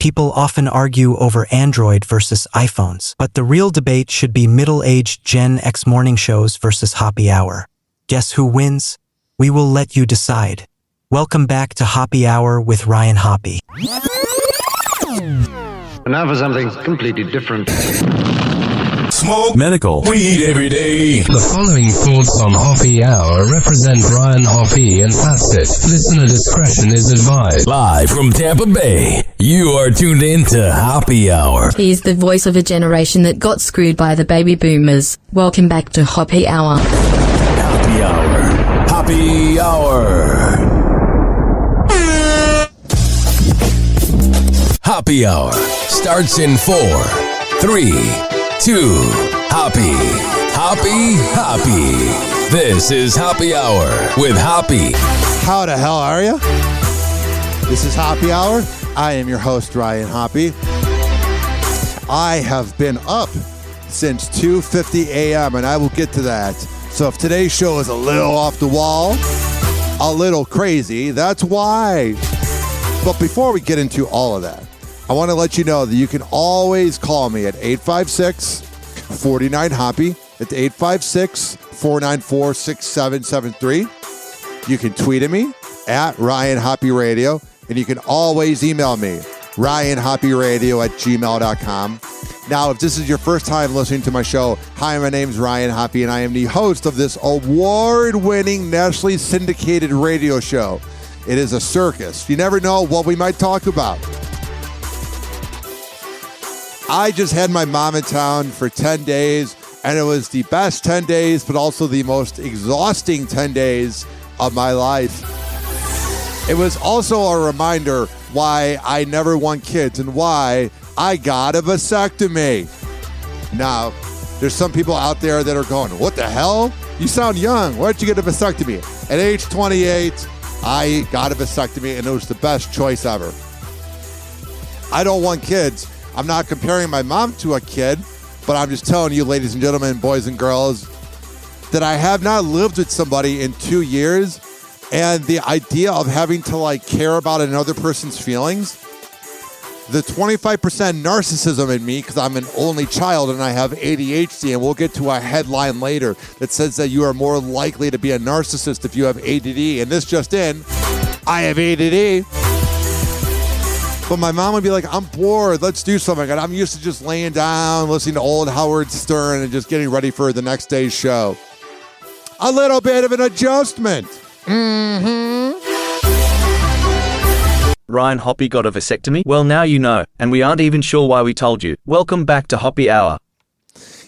People often argue over Android versus iPhones, but the real debate should be middle-aged Gen X morning shows versus Hoppe Hour. Guess who wins? We will let you decide. Welcome back to Hoppe Hour with Ryan Hoppe. Now for something completely different. Smoke medical weed every day. The following thoughts on Hoppe Hour represent Ryan Hoppe and past it. Listener discretion is advised. Live from Tampa Bay, you are tuned in to Hoppe Hour. He's the voice of a generation that got screwed by the baby boomers. Welcome back to Hoppe Hour. Hoppe Hour. Hoppe Hour. Hoppe Hour starts in 4, 3, 2, Hoppe. Hoppe, Hoppe. This is Hoppe Hour with Hoppe. How the hell are you? This is Hoppe Hour. I am your host, Ryan Hoppe. I have been up since 2:50 a.m., and I will get to that. So if today's show is a little off the wall, a little crazy, that's why. But before we get into all of that, I want to let you know that you can always call me at 856-49-HOPPE. It's 856-494-6773. You can tweet at me at Ryan Hoppe Radio, and you can always email me, ryanhopperadio@gmail.com. Now, if this is your first time listening to my show, hi, my name's Ryan Hoppe, and I am the host of this award-winning, nationally syndicated radio show. It is a circus. You never know what we might talk about. I just had my mom in town for 10 days, and it was the best 10 days, but also the most exhausting 10 days of my life. It was also a reminder why I never want kids and why I got a vasectomy. Now, there's some people out there that are going, what the hell? You sound young. Why'd you get a vasectomy? At age 28, I got a vasectomy, and it was the best choice ever. I don't want kids. I'm not comparing my mom to a kid, but I'm just telling you, ladies and gentlemen, boys and girls, that I have not lived with somebody in 2 years, and the idea of having to care about another person's feelings, the 25% narcissism in me, because I'm an only child and I have ADHD, and we'll get to a headline later that says that you are more likely to be a narcissist if you have ADD, and this just in, I have ADD. But my mom would be like, I'm bored, let's do something. And I'm used to just laying down, listening to old Howard Stern and just getting ready for the next day's show. A little bit of an adjustment. Ryan Hoppe got a vasectomy? Well, now you know, and we aren't even sure why we told you. Welcome back to Hoppe Hour.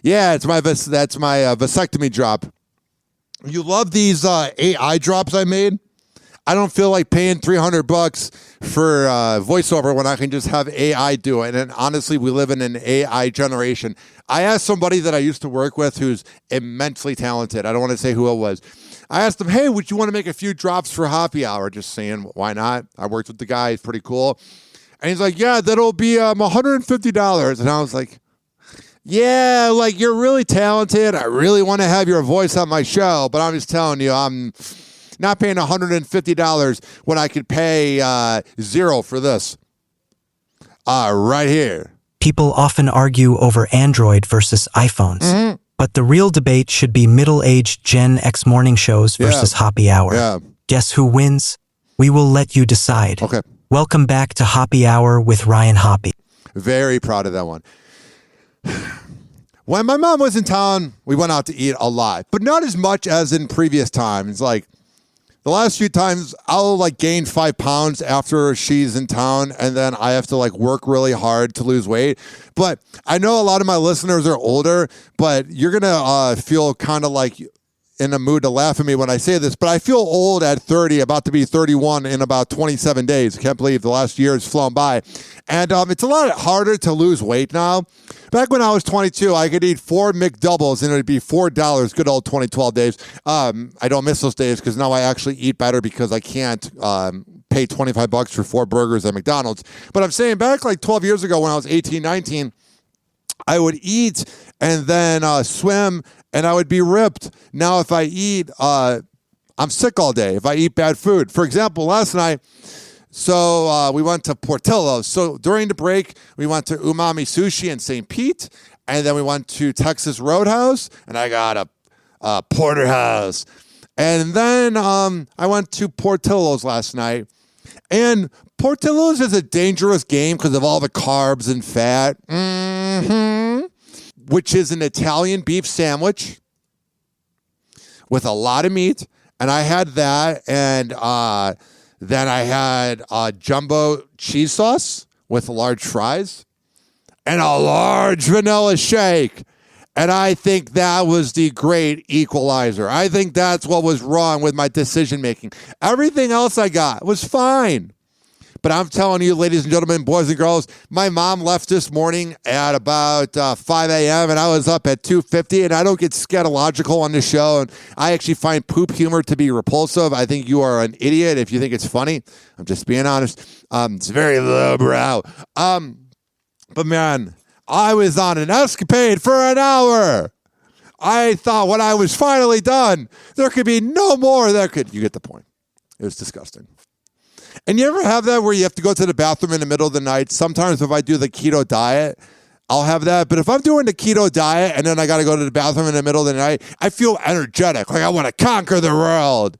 Yeah, that's my vasectomy drop. You love these AI drops I made? I don't feel like paying $300 for voiceover when I can just have AI do it. And honestly, we live in an AI generation. I asked somebody that I used to work with who's immensely talented. I don't want to say who it was. I asked him, hey, would you want to make a few drops for Hoppe Hour? Just saying, why not? I worked with the guy. He's pretty cool. And he's like, yeah, that'll be $150. And I was like, yeah, you're really talented. I really want to have your voice on my show. But I'm just telling you, I'm not paying $150 when I could pay $0 for this. Right here. People often argue over Android versus iPhones, but the real debate should be middle-aged Gen X morning shows versus Hoppe Hour. Yeah. Guess who wins? We will let you decide. Okay. Welcome back to Hoppe Hour with Ryan Hoppe. Very proud of that one. When my mom was in town, we went out to eat a lot, but not as much as in previous times. The last few times, I'll gain 5 pounds after she's in town, and then I have to work really hard to lose weight. But I know a lot of my listeners are older, but you're going to feel kind of in a mood to laugh at me when I say this, but I feel old at 30, about to be 31 in about 27 days. I can't believe the last year has flown by. And it's a lot harder to lose weight now. Back when I was 22, I could eat 4 McDoubles and it would be $4, good old 2012 days. I don't miss those days because now I actually eat better because I can't pay $25 for 4 burgers at McDonald's. But I'm saying back 12 years ago when I was 18, 19, I would eat and then swim and I would be ripped. Now if I eat, I'm sick all day if I eat bad food. For example, last night, So we went to Portillo's. So during the break, we went to Umami Sushi in St. Pete, and then we went to Texas Roadhouse, and I got a porterhouse. And then I went to Portillo's last night. And Portillo's is a dangerous game because of all the carbs and fat, which is an Italian beef sandwich with a lot of meat. And I had that, and then I had jumbo cheese sauce with large fries and a large vanilla shake. And I think that was the great equalizer. I think that's what was wrong with my decision making. Everything else I got was fine. But I'm telling you, ladies and gentlemen, boys and girls, my mom left this morning at about 5 a.m. and I was up at 2:50, and I don't get scatological on this show. And I actually find poop humor to be repulsive. I think you are an idiot if you think it's funny. I'm just being honest. It's very lowbrow. But man, I was on an escapade for an hour. I thought when I was finally done, there could be no more. You get the point. It was disgusting. And you ever have that where you have to go to the bathroom in the middle of the night? Sometimes if I do the keto diet, I'll have that. But if I'm doing the keto diet and then I got to go to the bathroom in the middle of the night, I feel energetic, like I want to conquer the world.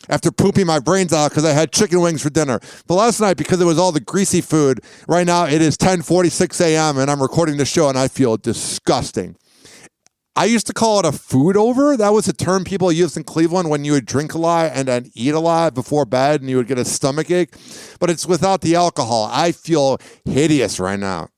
After pooping my brains out because I had chicken wings for dinner. But last night, because it was all the greasy food, right now it is 10:46 a.m. and I'm recording the show and I feel disgusting. I used to call it a food over. That was a term people used in Cleveland when you would drink a lot and then eat a lot before bed and you would get a stomach ache. But it's without the alcohol. I feel hideous right now.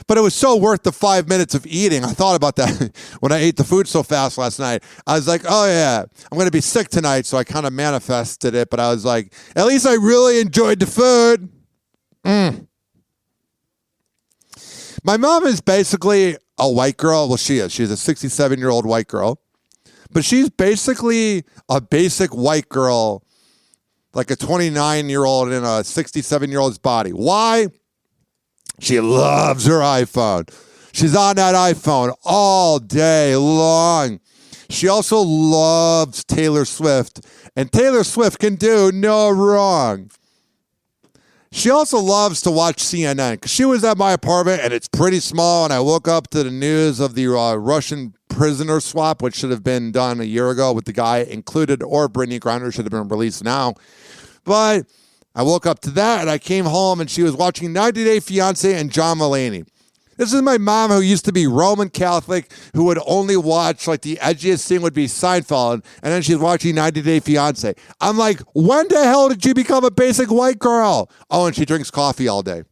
But it was so worth the 5 minutes of eating. I thought about that when I ate the food so fast last night. I was like, oh yeah, I'm going to be sick tonight. So I kind of manifested it. But I was like, at least I really enjoyed the food. My mom is basically a white girl. Well, she is. She's a 67-year-old white girl. But she's basically a basic white girl, like a 29-year-old in a 67-year-old's body. Why? She loves her iPhone. She's on that iPhone all day long. She also loves Taylor Swift, and Taylor Swift can do no wrong. She also loves to watch CNN because she was at my apartment, and it's pretty small, and I woke up to the news of the Russian prisoner swap, which should have been done a year ago with the guy included, or Brittany Griner should have been released now. But I woke up to that, and I came home, and she was watching 90 Day Fiancé and John Mulaney. This is my mom, who used to be Roman Catholic, who would only watch, like, the edgiest thing would be Seinfeld, and then she's watching 90 Day Fiancé. I'm like, when the hell did you become a basic white girl? Oh, and she drinks coffee all day.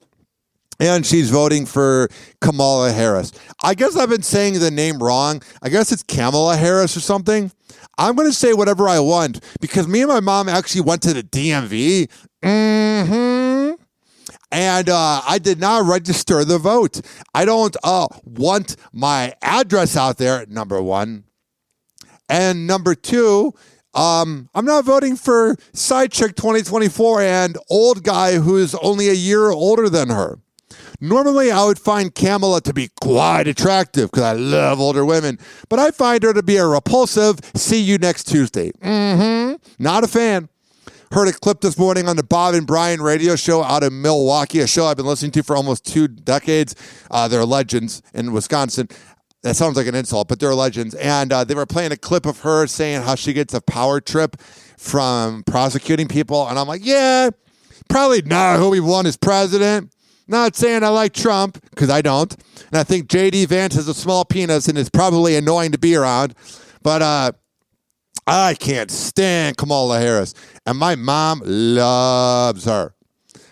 And she's voting for Kamala Harris. I guess I've been saying the name wrong. I guess it's Kamala Harris or something. I'm going to say whatever I want because me and my mom actually went to the DMV. And I did not register the vote. I don't want my address out there, number one. And number two, I'm not voting for Side Chick 2024 and old guy who's only a year older than her. Normally, I would find Kamala to be quite attractive because I love older women, but I find her to be a repulsive, see you next Tuesday. Not a fan. Heard a clip this morning on the Bob and Brian radio show out of Milwaukee, a show I've been listening to for almost 2 decades. They're legends in Wisconsin. That sounds like an insult, but they're legends. And they were playing a clip of her saying how she gets a power trip from prosecuting people. And I'm like, yeah, probably not who we want as president. Not saying I like Trump, because I don't. And I think J.D. Vance has a small penis and is probably annoying to be around. But I can't stand Kamala Harris. And my mom loves her.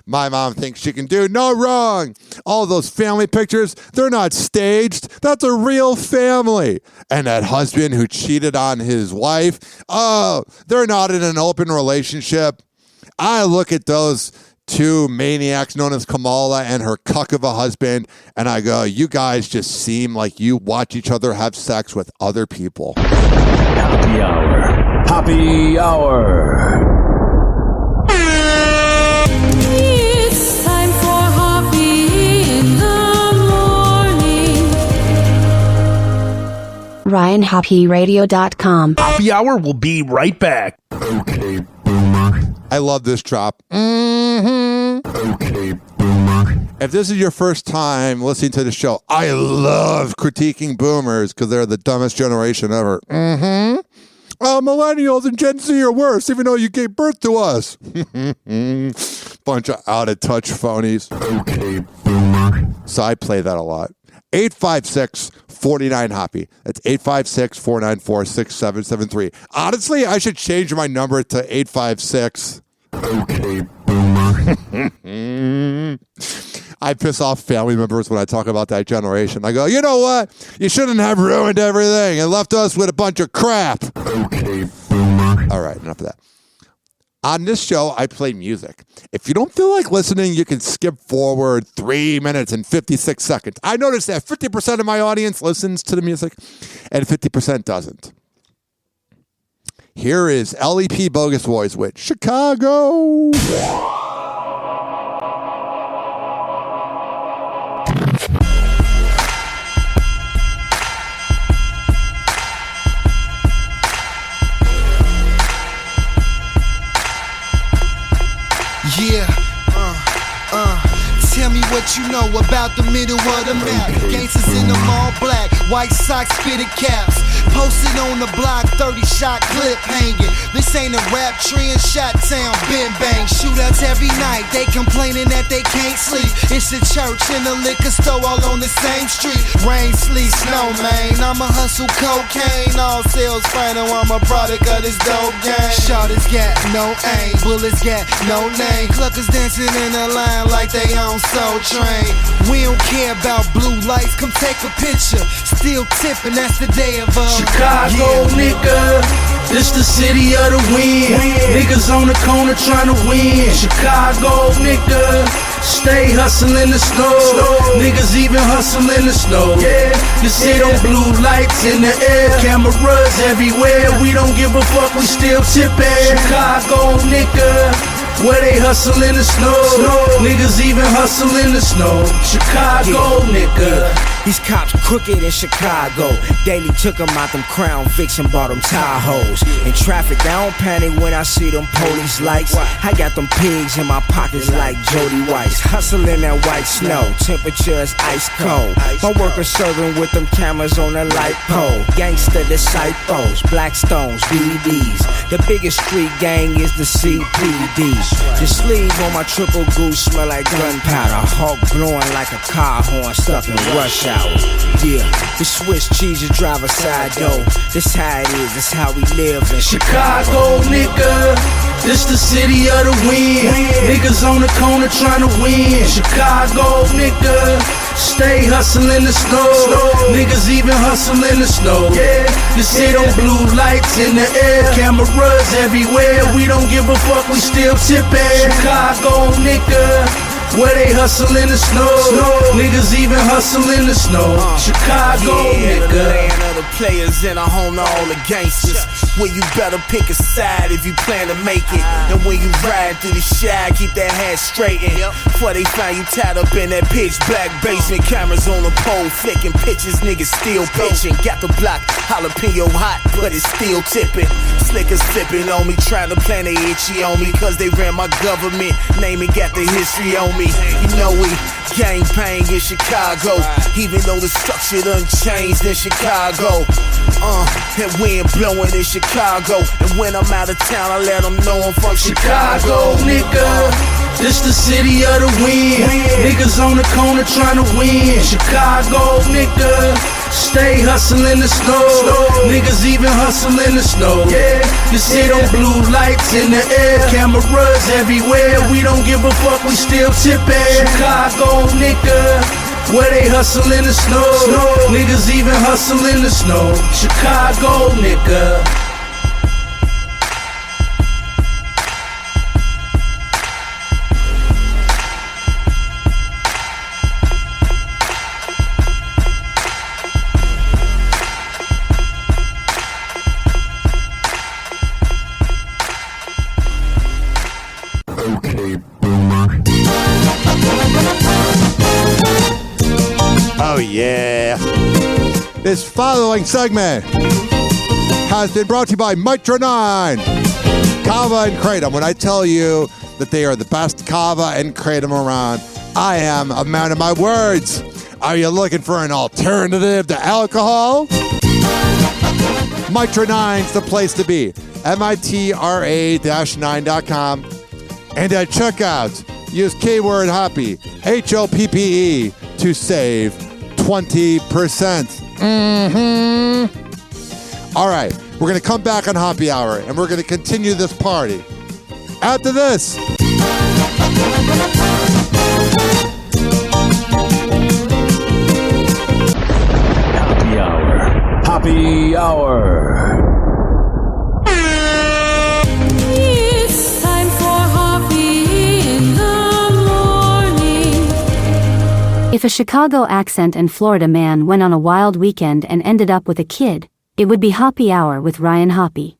My mom thinks she can do no wrong. All those family pictures, they're not staged. That's a real family. And that husband who cheated on his wife, oh, they're not in an open relationship. I look at those 2 maniacs known as Kamala and her cuck of a husband, and I go, you guys just seem like you watch each other have sex with other people. Happy Hour. Happy Hour. It's time for Hoppe in the morning. RyanHoppeRadio.com. Happy Hour will be right back. Okay, boomer. I love this drop. Okay, boomer. If this is your first time listening to the show, I love critiquing boomers because they're the dumbest generation ever. Millennials and Gen Z are worse, even though you gave birth to us. Bunch of out-of-touch phonies. Okay, boomer. So I play that a lot. 856-49-HOPPY. That's 856-494-6773. Honestly, I should change my number to 856. Okay, boomer. I piss off family members when I talk about that generation. I go, you know what? You shouldn't have ruined everything and left us with a bunch of crap. Okay, boomer. All right, enough of that. On this show, I play music. If you don't feel like listening, you can skip forward 3 minutes and 56 seconds. I noticed that 50% of my audience listens to the music and 50% doesn't. Here is LEP Bogus Boys with Chicago. Yeah, tell me what you know about the middle of the map. Gangsters in them all black, white socks, fitted caps. Posted on the block, 30-shot clip hanging. This ain't a rap trend, shot town, been bang. Shootouts every night, they complaining that they can't sleep. It's a church and a liquor store all on the same street. Rain, sleet, snow, man. I'ma hustle cocaine, all sales final. I'm a product of this dope game. Shorters got no aim, bullets got no name. Cluckers dancing in a line like they on Soul Train. We don't care about blue lights, come take a picture. Still tipping, that's the day of Chicago, nigga, this the city of the wind. Niggas on the corner trying to win. Chicago, nigga, stay hustling the snow. Niggas even hustle in the snow. You see them blue lights in the air, cameras everywhere. We don't give a fuck, we still tipping. Chicago, nigga, where they hustle in the snow. Niggas even hustle in the snow. Chicago, nigga. These cops crooked in Chicago. Daily took them out them Crown Vics and bought them Tahoes. In traffic, I don't panic when I see them police lights. I got them pigs in my pockets like Jody Weiss. Hustling that white snow, temperature is ice cold. My workers serving with them cameras on the light pole. Gangster disciples, Blackstones, BDs. The biggest street gang is the CPDs. The sleeve on my triple goose smell like gunpowder. Hawk blowing like a car horn stuck in rush hour. Yeah, the Swiss cheese you drive a side door. This how it is, this how we live in Chicago, nigga, this the city of the wind. Niggas on the corner trying to win. Chicago, nigga, stay hustling the snow. Niggas even hustle in the snow. You see them blue lights in the air, cameras everywhere. We don't give a fuck, we still tipping. Chicago, nigga, where they hustle in the snow. Niggas even hustle in the snow. Chicago, nigga. Land of the players and a home to all the gangsters. Where you better pick a side if you plan to make it. And when you ride through the shag, keep that head straightened. Before they find you tied up in that pitch black basement. Cameras on the pole, flicking pictures, niggas still pitching. Got the block, jalapeno hot, but it's still tipping. Slickers flipping on me, trying to plan they itchy on me. Cause they ran my government name and got the history on me. You know we gang bang in Chicago, even though the structure done changed in Chicago. That wind blowing in Chicago, and when I'm out of town, I let them know I'm from Chicago, nigga. This the city of the wind. Niggas on the corner trying to win. Chicago, nigga, stay hustling the snow. Niggas even hustle in the snow. You see them blue lights in the air, cameras everywhere. We don't give a fuck, we still tipping. Chicago, nigga, where they hustle in the snow. Niggas even hustle in the snow. Chicago, nigga. Okay, boomer. Oh, yeah. This following segment has been brought to you by Mitra 9. Kava and Kratom. When I tell you that they are the best Kava and Kratom around, I am a man of my words. Are you looking for an alternative to alcohol? Mitra 9's the place to be. mitra-9.com. And at checkout, use keyword Hoppe, HOPPE, to save 20%. All right, we're going to come back on Hoppe Hour, and we're going to continue this party. After this. Hoppe Hour. Hoppe Hour. It's time for Hoppe in the morning. If a Chicago accent and Florida man went on a wild weekend and ended up with a kid, it would be Hoppe Hour with Ryan Hoppe.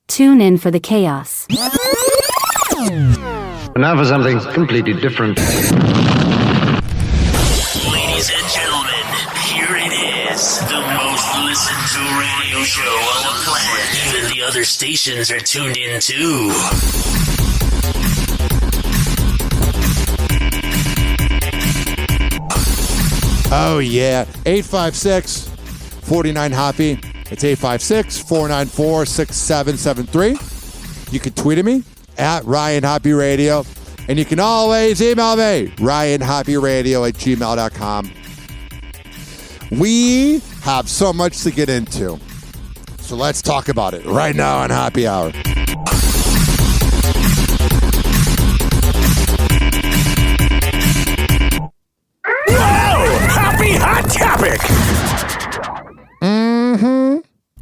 Tune in for the chaos. Now for something completely different. Ladies and gentlemen, here it is, the most listened to radio show on the planet. Even the other stations are tuned in too. Oh, yeah. 856-49-HOPPE. It's 856-494-6773. You can tweet at me at Ryan Hoppe Radio. And you can always email me, ryanhopperadio@gmail.com. We have so much to get into. So let's talk about it right now on Hoppe Hour. Whoa! Happy Hot Topic!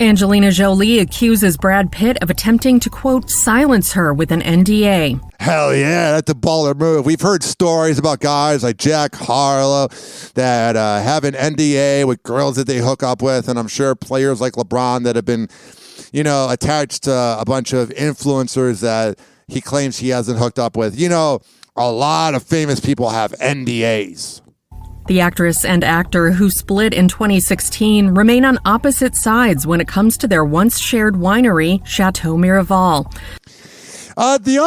Angelina Jolie accuses Brad Pitt of attempting to, quote, silence her with an NDA. Hell yeah, that's a baller move. We've heard stories about guys like Jack Harlow that have an NDA with girls that they hook up with, and I'm sure players like LeBron that have been, attached to a bunch of influencers that he claims he hasn't hooked up with. A lot of famous people have NDAs. The actress and actor who split in 2016 remain on opposite sides when it comes to their once shared winery, Chateau Miraval. The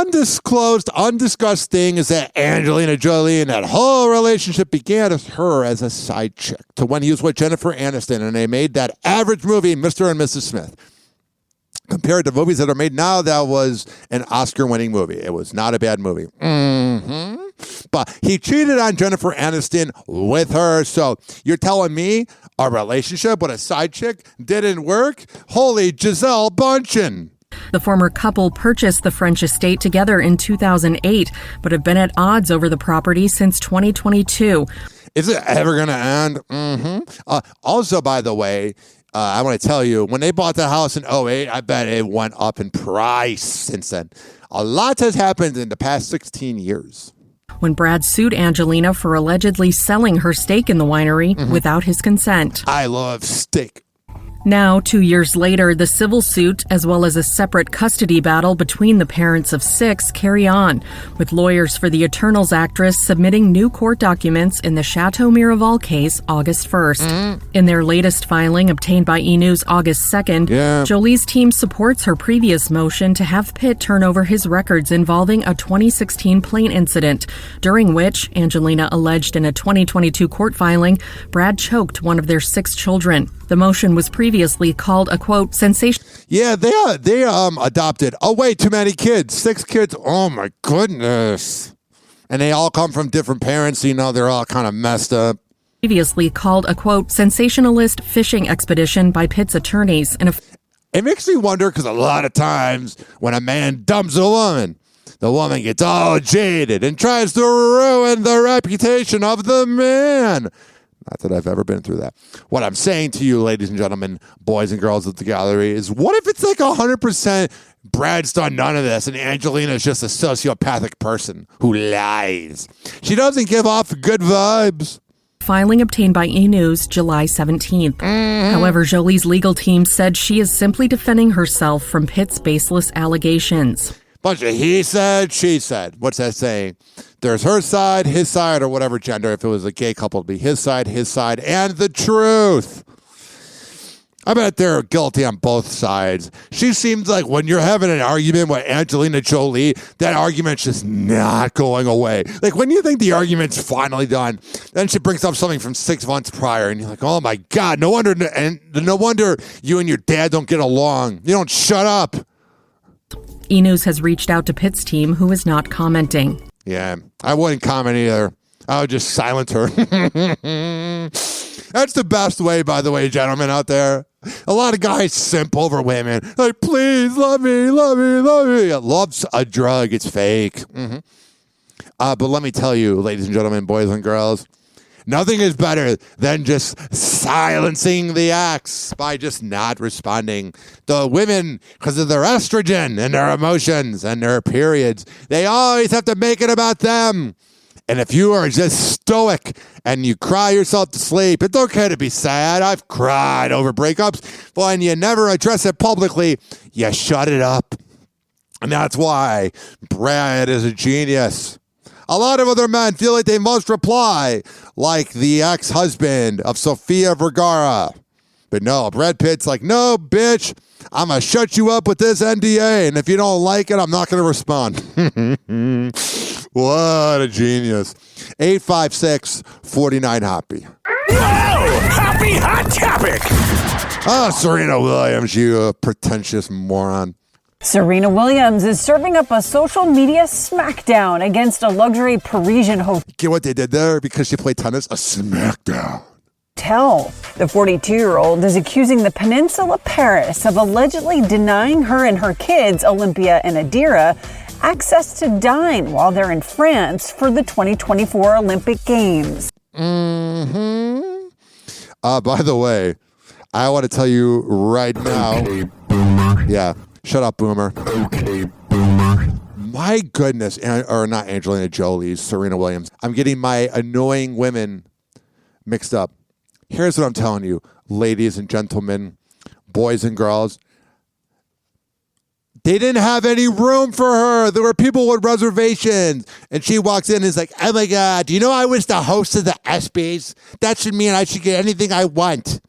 undiscussed thing is that Angelina Jolie and that whole relationship began as her as a side chick to when he was with Jennifer Aniston and they made that average movie, Mr. and Mrs. Smith. Compared to movies that are made now, that was an Oscar-winning movie. It was not a bad movie. But he cheated on Jennifer Aniston with her. So you're telling me a relationship with a side chick didn't work? Holy Giselle Bundchen. The former couple purchased the French estate together in 2008, but have been at odds over the property since 2022. Is it ever going to end? Also, by the way, I want to tell you, when they bought the house in 2008, I bet it went up in price since then. A lot has happened in the past 16 years. When Brad sued Angelina for allegedly selling her stake in the winery without his consent. I love steak. Now, 2 years later, the civil suit, as well as a separate custody battle between the parents of 6, carry on, with lawyers for the Eternals actress submitting new court documents in the Chateau Miraval case August 1st. In their latest filing, obtained by E! News August 2nd, Jolie's team supports her previous motion to have Pitt turn over his records involving a 2016 plane incident, during which, Angelina alleged in a 2022 court filing, Brad choked one of their 6 children. The motion was previously called a, quote, sensation. Yeah, they adopted way too many kids. 6 kids. Oh, my goodness. And they all come from different parents. They're all kind of messed up. Previously called a, quote, sensationalist fishing expedition by Pitt's attorneys. It makes me wonder because a lot of times when a man dumps a woman, the woman gets all jaded and tries to ruin the reputation of the man. Not that I've ever been through that. What I'm saying to you, ladies and gentlemen, boys and girls at the gallery, is what if it's like 100% Brad's done none of this and Angelina is just a sociopathic person who lies? She doesn't give off good vibes. Filing obtained by E! News July 17th. However, Jolie's legal team said she is simply defending herself from Pitt's baseless allegations. Bunch of he said, she said. What's that saying? There's her side, his side, or whatever gender. If it was a gay couple, it'd be his side, and the truth. I bet they're guilty on both sides. She seems like when you're having an argument with Angelina Jolie, that argument's just not going away. Like when you think the argument's finally done, then she brings up something from 6 months prior, and you're like, oh my God, no wonder you and your dad don't get along. You don't shut up. E! News has reached out to Pitt's team, who is not commenting. Yeah, I wouldn't comment either. I would just silence her. That's the best way, by the way, gentlemen out there. A lot of guys simp over women. Like, please, love me, love me, love me. Love's a drug. It's fake. Mm-hmm. But let me tell you, ladies and gentlemen, boys and girls, nothing is better than just silencing the ex by just not responding. The women, because of their estrogen and their emotions and their periods, they always have to make it about them. And if you are just stoic and you cry yourself to sleep, it's okay to be sad. I've cried over breakups. But when you never address it publicly, you shut it up. And that's why Brat is a genius. A lot of other men feel like they must reply, like the ex-husband of Sofia Vergara. But no, Brad Pitt's like, no, bitch, I'm going to shut you up with this NDA. And if you don't like it, I'm not going to respond. What a genius. 856-49-HOPPY. Whoa! Happy hot topic! Oh, Serena Williams, you pretentious moron. Serena Williams is serving up a social media smackdown against a luxury Parisian hotel. Get what they did there? Because she played tennis? A smackdown. The 42-year-old is accusing the Peninsula Paris of allegedly denying her and her kids, Olympia and Adira, access to dine while they're in France for the 2024 Olympic Games. Mm-hmm. By the way, I want to tell you right now. Okay, boomer. Yeah, shut up, boomer. Okay, boomer. My goodness, or not Angelina Jolie, Serena Williams. I'm getting my annoying women mixed up. Here's what I'm telling you, ladies and gentlemen, boys and girls. They didn't have any room for her. There were people with reservations. And she walks in and is like, oh my God, do you know I was the host of the ESPYs? That should mean I should get anything I want.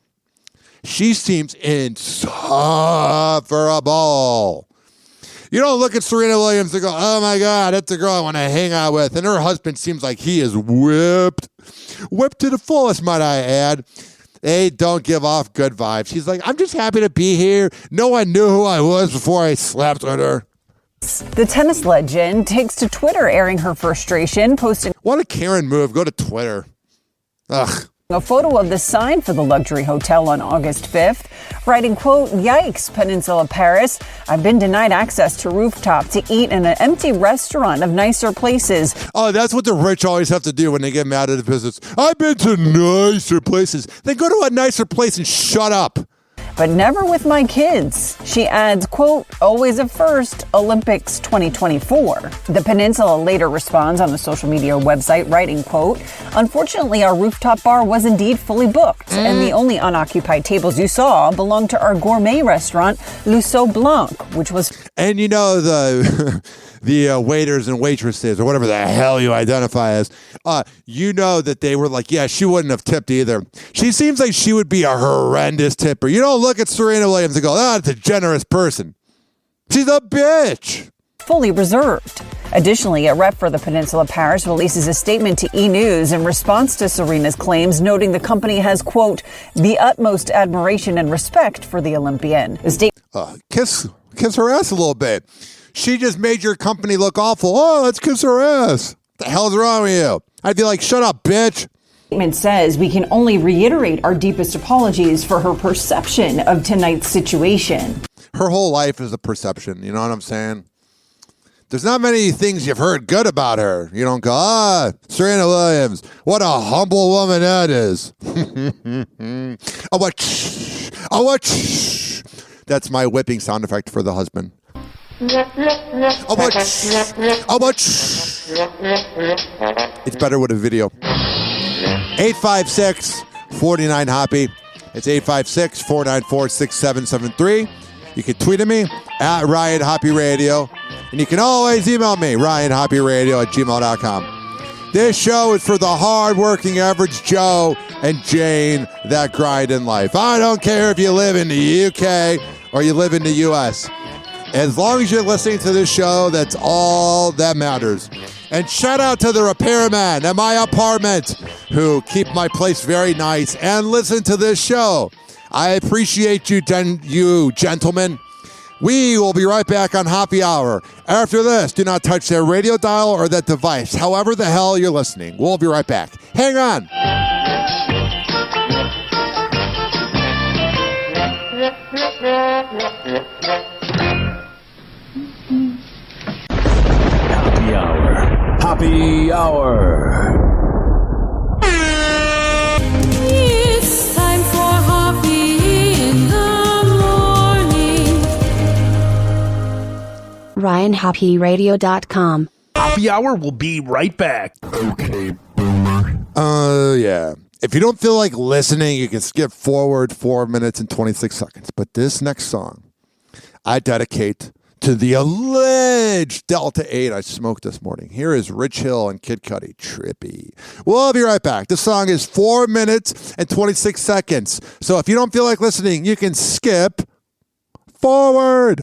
She seems insufferable. You don't look at Serena Williams and go, oh my God, that's the girl I want to hang out with. And her husband seems like he is whipped. Whipped to the fullest, might I add. They don't give off good vibes. She's like, I'm just happy to be here. No one knew who I was before I slept with her. The tennis legend takes to Twitter, airing her frustration, posting What a Karen move. Go to Twitter. Ugh. a photo of the sign for the luxury hotel on August 5th, writing, quote, yikes, Peninsula Paris. I've been denied access to rooftop to eat in an empty restaurant of nicer places. Oh, that's what the rich always have to do when they get mad at the business. I've been to nicer places. Then go to a nicer place and shut up. But never with my kids. She adds, quote, always a first, Olympics 2024. The Peninsula later responds on the social media website, writing, quote, unfortunately, our rooftop bar was indeed fully booked, and the only unoccupied tables you saw belonged to our gourmet restaurant, Luceau Blanc, which was... And you know, the waiters and waitresses, or whatever the hell you identify as, you know that they were like, yeah, she wouldn't have tipped either. She seems like she would be a horrendous tipper. You don't look at Serena Williams and go, that's a generous person. She's a bitch. Fully reserved. Additionally, a rep for the Peninsula Paris releases a statement to E! News in response to Serena's claims, noting the company has, quote, the utmost admiration and respect for the Olympian. The kiss her ass a little bit. She just made your company look awful. Oh, let's kiss her ass. What the hell's wrong with you? I'd be like, shut up, bitch. Statement says we can only reiterate our deepest apologies for her perception of tonight's situation. Her whole life is a perception. You know what I'm saying? There's not many things you've heard good about her. You don't go, Serena Williams, what a humble woman that is. That's my whipping sound effect for the husband. It's better with a video. 856-49-HOPPY. It's 856-494-6773. You can tweet at me at Ryan Hoppe Radio. And you can always email me, RyanHoppeRadio@gmail.com. This show is for the hard-working average Joe and Jane that grind in life. I don't care if you live in the UK or you live in the US. As long as you're listening to this show, that's all that matters. And shout out to the repairman at my apartment who keep my place very nice and listen to this show. I appreciate you, gentlemen. We will be right back on Hoppe Hour. After this, do not touch that radio dial or that device, however the hell you're listening. We'll be right back. Hang on. Hoppe Hour. Hoppe Hour. It's time for Hoppe in the morning. RyanHoppeRadio.com. Hoppe Hour will be right back. Okay, boomer. Yeah. If you don't feel like listening, you can skip forward 4 minutes and 26 seconds. But this next song, I dedicate to the alleged Delta 8 I smoked this morning. Here is Rich Hill and Kid Cudi, Trippy. We'll be right back. This song is 4 minutes and 26 seconds. So if you don't feel like listening, you can skip forward.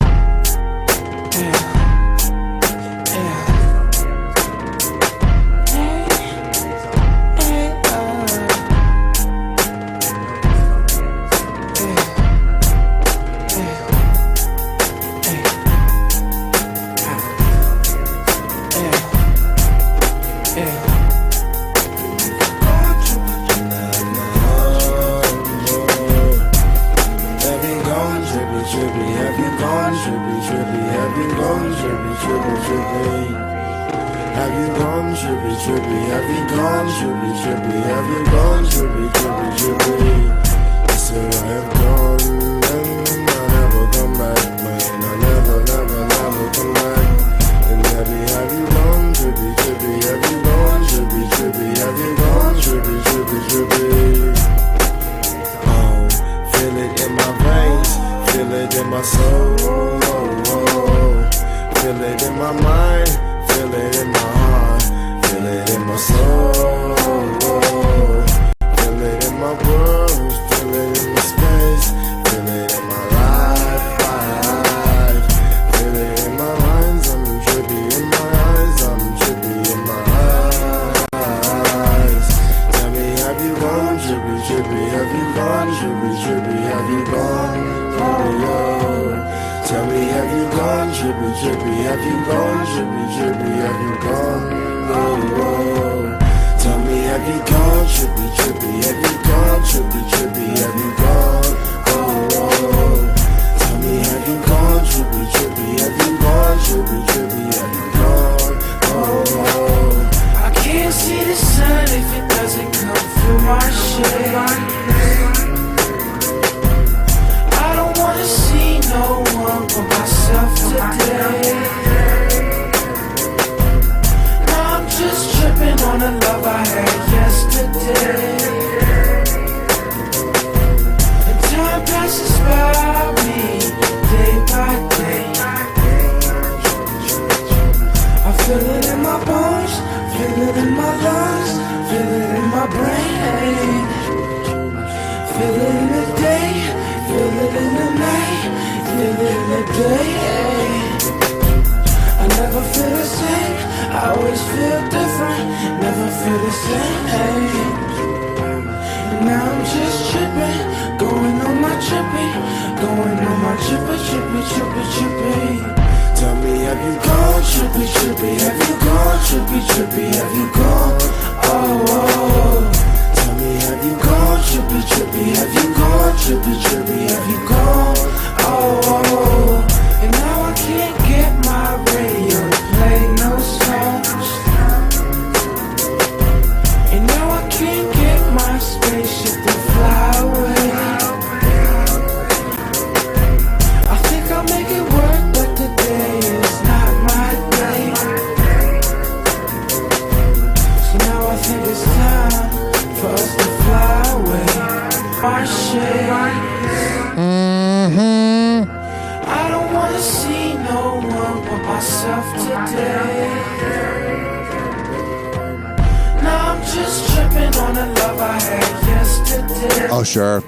Just tripping on the love I had yesterday. Oh, sure.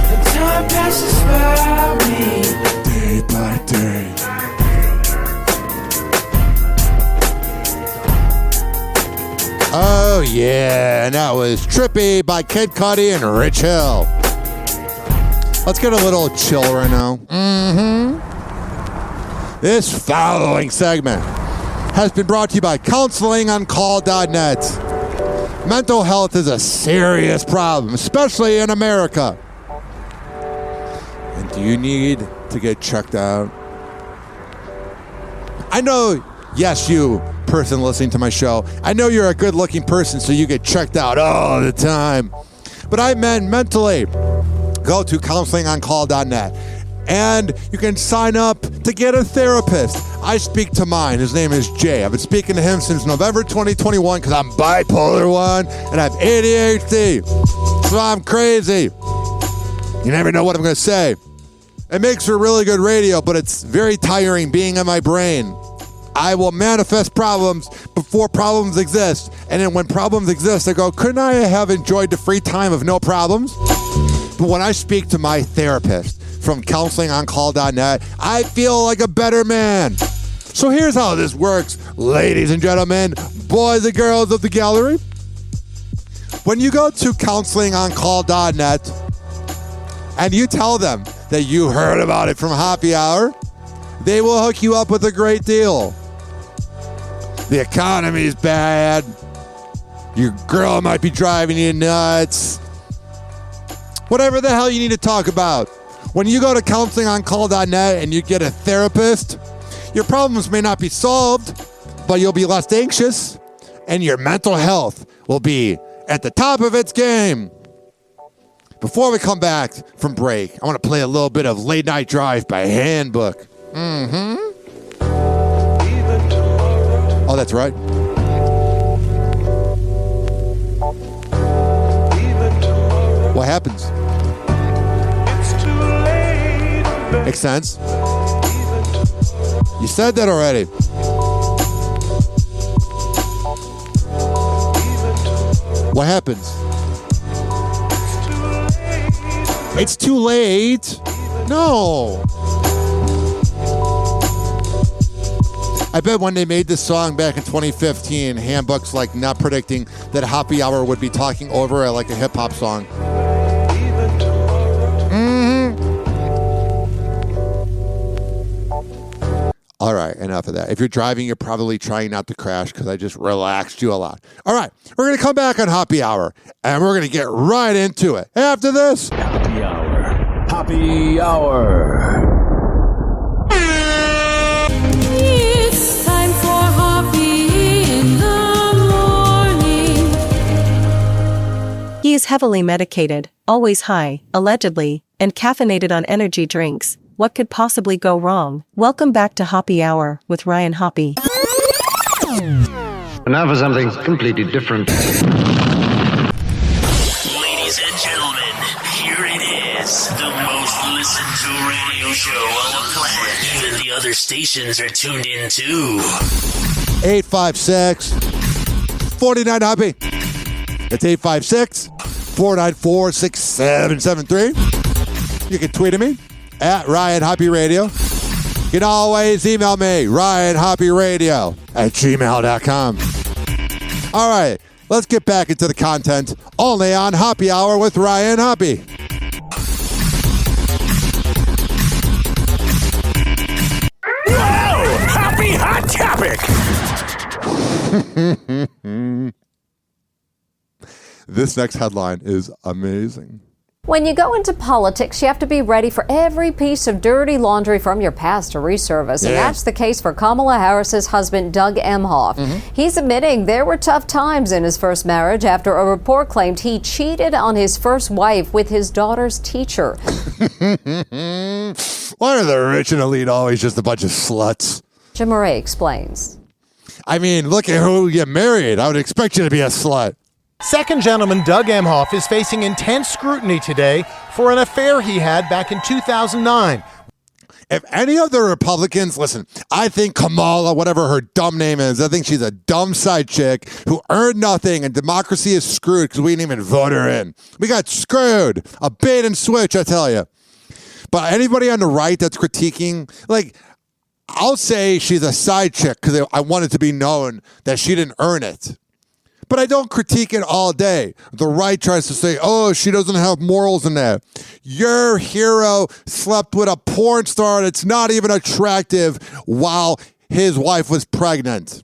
The time passes by me. Day by day. Oh, yeah. And that was Trippy by Kid Cudi and Rich Hill. Let's get a little chill right now. This following segment has been brought to you by counselingoncall.net. Mental health is a serious problem, especially in America. And do you need to get checked out? I know, yes, you person listening to my show, I know you're a good-looking person, so you get checked out all the time. But I meant mentally. Go to counselingoncall.net. And you can sign up to get a therapist. I speak to mine. His name is Jay. I've been speaking to him since November 2021 because I'm bipolar 1 and I have ADHD. So I'm crazy. You never know what I'm going to say. It makes for really good radio, but it's very tiring being in my brain. I will manifest problems before problems exist. And then when problems exist, I go, couldn't I have enjoyed the free time of no problems? But when I speak to my therapist from counselingoncall.net, I feel like a better man. So here's how this works, ladies and gentlemen, boys and girls of the gallery. When you go to counselingoncall.net and you tell them that you heard about it from Hoppe Hour, they will hook you up with a great deal. The economy's bad. Your girl might be driving you nuts. Whatever the hell you need to talk about. When you go to counselingoncall.net and you get a therapist, your problems may not be solved, but you'll be less anxious, and your mental health will be at the top of its game. Before we come back from break, I want to play a little bit of Late Night Drive by Handbook. Oh, that's right. What happens? Makes sense. You said that already. What happens? It's too late. No. I bet when they made this song back in 2015, Handbook's like not predicting that Hoppe Hour would be talking over it like a hip hop song. All right, enough of that. If you're driving, you're probably trying not to crash because I just relaxed you a lot. All right, we're going to come back on Hoppe Hour, and we're going to get right into it. After this, Hoppe Hour. Hoppe Hour. It's time for Hoppe in the morning. He is heavily medicated, always high, allegedly, and caffeinated on energy drinks. What could possibly go wrong? Welcome back to Hoppe Hour with Ryan Hoppe. And now for something completely different. Ladies and gentlemen, here it is, the most listened to radio show on the planet. Even the other stations are tuned in too. 856-49-HOPPE. It's 856-494-6773. You can tweet at me at Ryan Hoppe Radio. You can always email me, ryanhopperadio@gmail.com. All right, let's get back into the content only on Hoppe Hour with Ryan Hoppe. Whoa! Hoppe Hot Topic! This next headline is amazing. When you go into politics, you have to be ready for every piece of dirty laundry from your past to resurface. And that's the case for Kamala Harris's husband, Doug Emhoff. He's admitting there were tough times in his first marriage after a report claimed he cheated on his first wife with his daughter's teacher. Why are the rich and elite always just a bunch of sluts? Jim Murray explains. I mean, look at who you married. I would expect you to be a slut. Second gentleman Doug Emhoff is facing intense scrutiny today for an affair he had back in 2009. If any of the Republicans, listen, I think Kamala, whatever her dumb name is, I think she's a dumb side chick who earned nothing, and democracy is screwed because we didn't even vote her in. We got screwed. A bait and switch, I tell you. But anybody on the right that's critiquing, like, I'll say she's a side chick because I want it to be known that she didn't earn it. But I don't critique it all day. The right tries to say, oh, she doesn't have morals in that. Your hero slept with a porn star that's not even attractive while his wife was pregnant.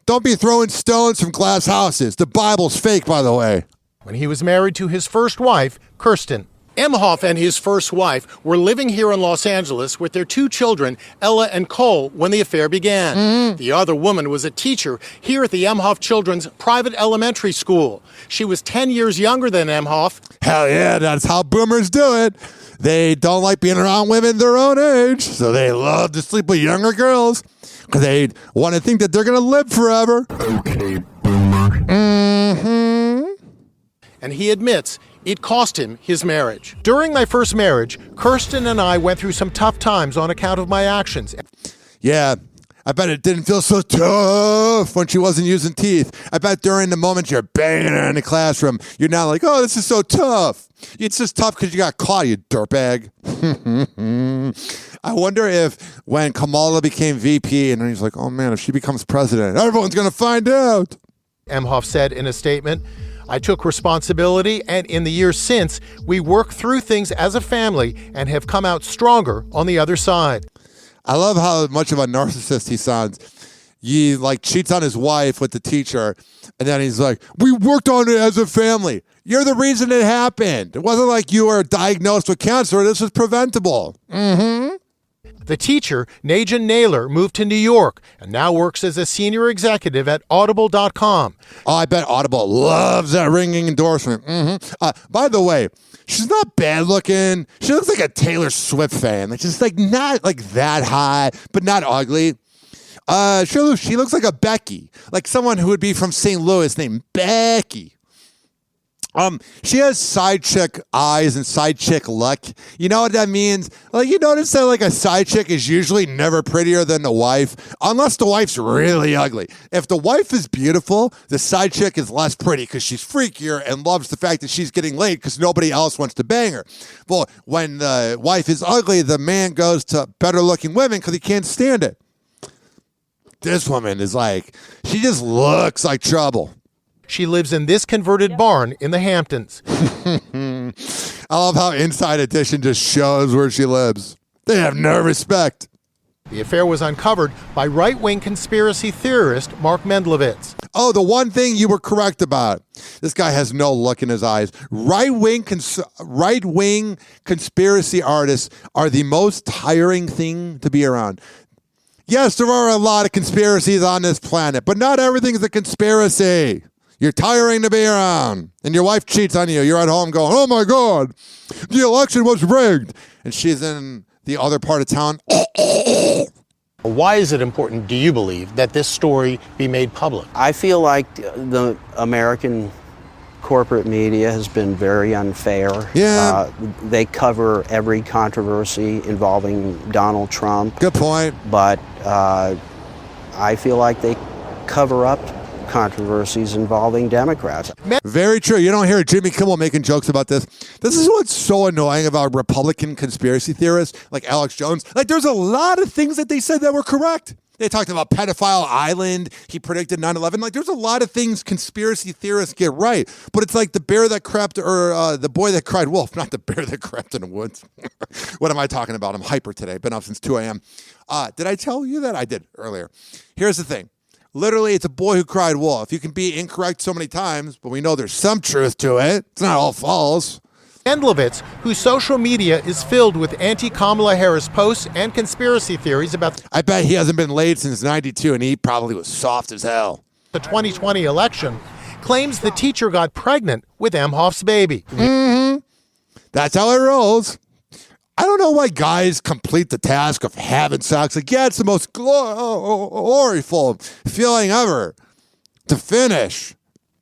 Don't be throwing stones from glass houses. The Bible's fake, by the way. When he was married to his first wife, Kirsten. Emhoff and his first wife were living here in Los Angeles with their 2 children, Ella and Cole, when the affair began. The other woman was a teacher here at the Emhoff Children's private elementary school. She was 10 years younger than Emhoff. Hell yeah, that's how boomers do it. They don't like being around women their own age, so they love to sleep with younger girls because they want to think that they're going to live forever. Okay, boomer. And he admits it cost him his marriage. During my first marriage, Kirsten and I went through some tough times on account of my actions. Yeah, I bet it didn't feel so tough when she wasn't using teeth. I bet during the moment you're banging her in the classroom, you're not like, oh, this is so tough. It's just tough because you got caught, you dirtbag. I wonder if when Kamala became VP and he's like, oh man, if she becomes president, everyone's going to find out. Emhoff said in a statement, I took responsibility, and in the years since, we worked through things as a family and have come out stronger on the other side. I love how much of a narcissist he sounds. He like cheats on his wife with the teacher, and then he's like, we worked on it as a family. You're the reason it happened. It wasn't like you were diagnosed with cancer. This was preventable. The teacher, Najan Naylor, moved to New York and now works as a senior executive at Audible.com. Oh, I bet Audible loves that ringing endorsement. By the way, she's not bad looking. She looks like a Taylor Swift fan. Like, just like not like that hot, but not ugly. She looks like a Becky, like someone who would be from St. Louis named Becky. She has side chick eyes and side chick look. You know what that means? Like, you notice that like a side chick is usually never prettier than the wife, unless the wife's really ugly. If the wife is beautiful, the side chick is less pretty because she's freakier and loves the fact that she's getting laid because nobody else wants to bang her. Well, when the wife is ugly, the man goes to better looking women because he can't stand it. This woman is like, she just looks like trouble. She lives in this converted barn in the Hamptons. I love how Inside Edition just shows where she lives. They have no respect. The affair was uncovered by right-wing conspiracy theorist Mark Mendlowitz. Oh, the one thing you were correct about. This guy has no look in his eyes. Right-wing conspiracy artists are the most tiring thing to be around. Yes, there are a lot of conspiracies on this planet, but not everything is a conspiracy. You're tiring to be around, and your wife cheats on you. You're at home going, oh my God, the election was rigged. And she's in the other part of town. Why is it important, do you believe, that this story be made public? I feel like the American corporate media has been very unfair. Yeah. They cover every controversy involving Donald Trump. Good point. But I feel like they cover up controversies involving Democrats. Very true. You don't hear Jimmy Kimmel making jokes about this. This is what's so annoying about Republican conspiracy theorists like Alex Jones. Like, there's a lot of things that they said that were correct. They talked about Pedophile Island. He predicted 9/11. Like, there's a lot of things conspiracy theorists get right. But it's like the bear that crept, or the boy that cried wolf, not the bear that crept in the woods. What am I talking about? I'm hyper today. Been up since 2 a.m. Did I tell you that? I did earlier. Here's the thing. Literally, it's a boy who cried wolf. You can be incorrect so many times, but we know there's some truth to it. It's not all false. Mendlowitz, whose social media is filled with anti-Kamala Harris posts and conspiracy theories about I bet he hasn't been laid since 92, and he probably was soft as hell. The 2020 election, claims the teacher got pregnant with Emhoff's baby. That's how it rolls. I don't know why guys complete the task of having sex. Like, yeah, it's the most gloriful feeling ever. To finish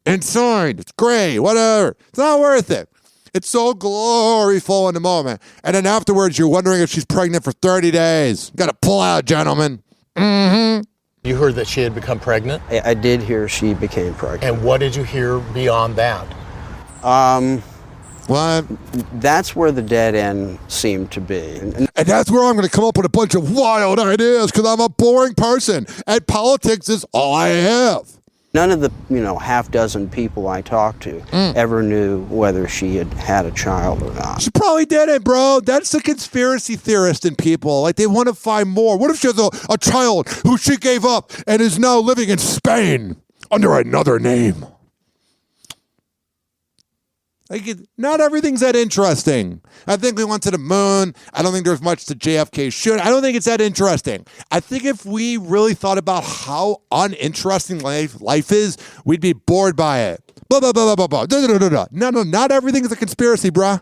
inside, it's great, whatever. It's not worth it. It's so gloryful in the moment. And then afterwards, you're wondering if she's pregnant for 30 days. Got to pull out, gentlemen. Mm-hmm. You heard that she had become pregnant? I did hear she became pregnant. And what did you hear beyond that? What? That's where the dead end seemed to be. And that's where I'm going to come up with a bunch of wild ideas because I'm a boring person. And politics is all I have. None of the, half dozen people I talked to ever knew whether she had had a child or not. She probably didn't, bro. That's the conspiracy theorist in people. Like, they want to find more. What if she has a child who she gave up and is now living in Spain under another name? Like, not everything's that interesting. I think we went to the moon. I don't think there's much to JFK shoot. I don't think it's that interesting. I think if we really thought about how uninteresting life is, we'd be bored by it. Blah, blah, blah, blah, blah, blah. No, not everything is a conspiracy, bruh.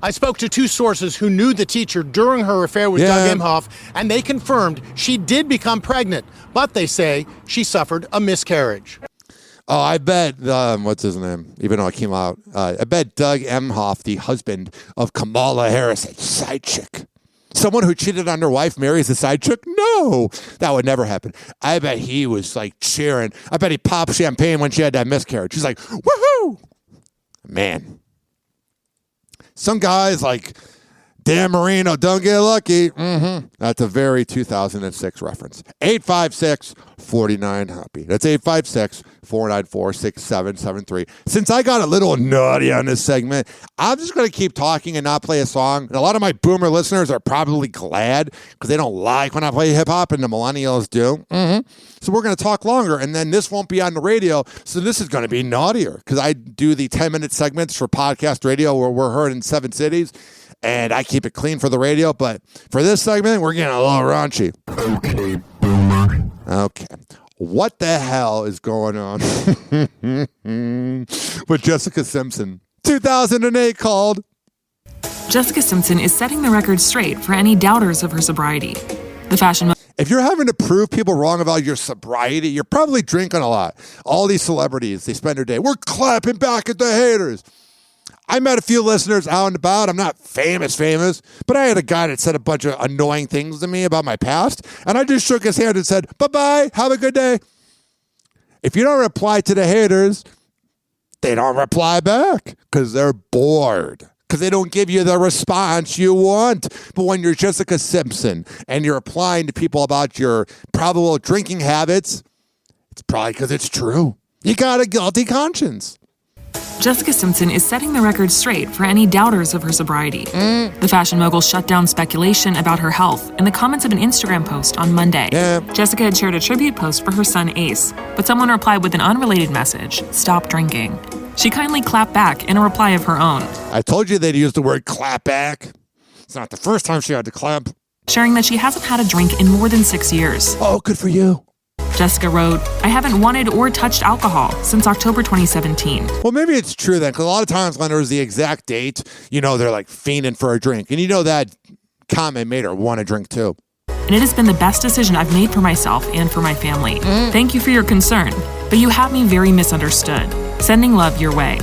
I spoke to 2 sources who knew the teacher during her affair with Doug Emhoff, and they confirmed she did become pregnant, but they say she suffered a miscarriage. Oh, I bet, what's his name? Even though it came out, I bet Doug Emhoff, the husband of Kamala Harris, side chick. Someone who cheated on their wife marries a side chick? No, that would never happen. I bet he was like cheering. I bet he popped champagne when she had that miscarriage. He's like, woohoo! Man. Some guys like, Dan Marino, don't get lucky. Mm-hmm. That's a very 2006 reference. 856-49-HOPPY. That's 856-494-6773. Since I got a little naughty on this segment, I'm just going to keep talking and not play a song. And a lot of my boomer listeners are probably glad because they don't like when I play hip-hop, and the millennials do. Mm-hmm. So we're going to talk longer, and then this won't be on the radio, so this is going to be naughtier because I do the 10-minute segments for podcast radio where we're heard in 7 cities. And I keep it clean for the radio, but for this segment, we're getting a little raunchy. Okay, boomer. Okay. What the hell is going on with Jessica Simpson? 2008 called. Jessica Simpson is setting the record straight for any doubters of her sobriety. The fashion... If you're having to prove people wrong about your sobriety, you're probably drinking a lot. All these celebrities, they spend their day, we're clapping back at the haters. I met a few listeners out and about. I'm not famous, but I had a guy that said a bunch of annoying things to me about my past, and I just shook his hand and said, bye-bye, have a good day. If you don't reply to the haters, they don't reply back because they're bored, because they don't give you the response you want. But when you're Jessica Simpson and you're replying to people about your probable drinking habits, it's probably because it's true. You got a guilty conscience. Jessica Simpson is setting the record straight for any doubters of her sobriety. The fashion mogul shut down speculation about her health in the comments of an Instagram post on Monday. Jessica had shared a tribute post for her son Ace, but someone replied with an unrelated message, "Stop drinking." She kindly clapped back in a reply of her own. I told you they'd use the word clap back. It's not the first time she had to clap. Sharing that she hasn't had a drink in more than 6 years. Oh, good for you. Jessica wrote, "I haven't wanted or touched alcohol since October 2017. Well, maybe it's true then, because a lot of times when there's the exact date, they're like fiending for a drink. And that comment made her want to drink too. And it has been the best decision I've made for myself and for my family. Thank you for your concern, but you have me very misunderstood. Sending love your way."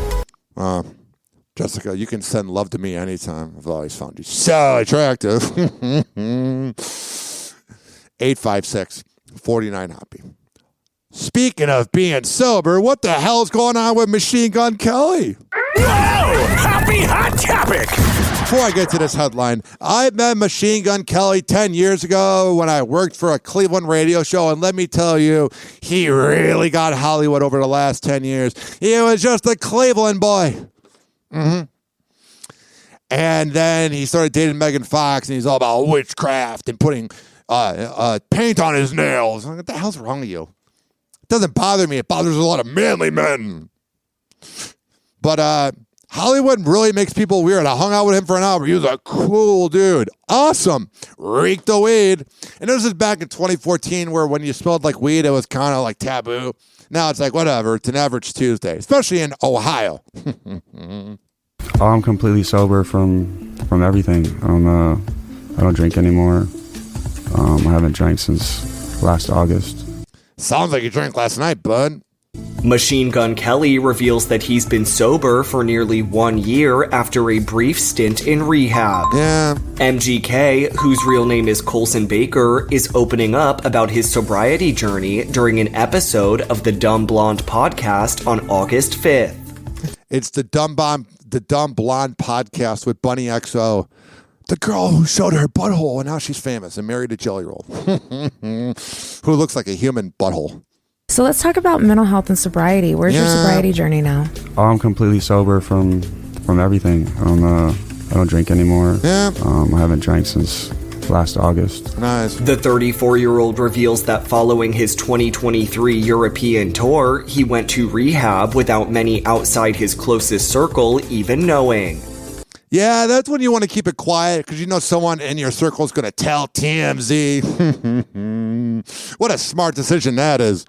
Jessica, you can send love to me anytime. I've always found you so attractive. 856-49-HOPPY. Speaking of being sober, what the hell's going on with Machine Gun Kelly? Whoa! Happy hot topic! Before I get to this headline, I met Machine Gun Kelly 10 years ago when I worked for a Cleveland radio show, and let me tell you, he really got Hollywood over the last 10 years. He was just a Cleveland boy. Mm-hmm. And then he started dating Megan Fox, and he's all about witchcraft and putting paint on his nails. What the hell's wrong with you? It doesn't bother me. It bothers a lot of manly men. But Hollywood really makes people weird. I hung out with him for an hour. He was a cool dude. Awesome. Reeked the weed. And this is back in 2014 where when you smelled like weed, it was kind of like taboo. Now it's like, whatever. It's an average Tuesday, especially in Ohio. I'm completely sober from everything. I don't drink anymore. I haven't drank since last August. Sounds like you drank last night, bud. Machine Gun Kelly reveals that he's been sober for nearly 1 year after a brief stint in rehab. Yeah. MGK, whose real name is Colson Baker, is opening up about his sobriety journey during an episode of the Dumb Blonde podcast on August 5th. It's the Dumb Blonde podcast with Bunny XO. The girl who showed her butthole and now she's famous and married a jelly roll. Who looks like a human butthole. So let's talk about mental health and sobriety. Where's your sobriety journey now? I'm completely sober from everything. I don't drink anymore. Yeah. I haven't drank since last August. Nice. The 34-year-old reveals that following his 2023 European tour, he went to rehab without many outside his closest circle even knowing. Yeah, that's when you want to keep it quiet because you know someone in your circle is going to tell TMZ. What a smart decision that is.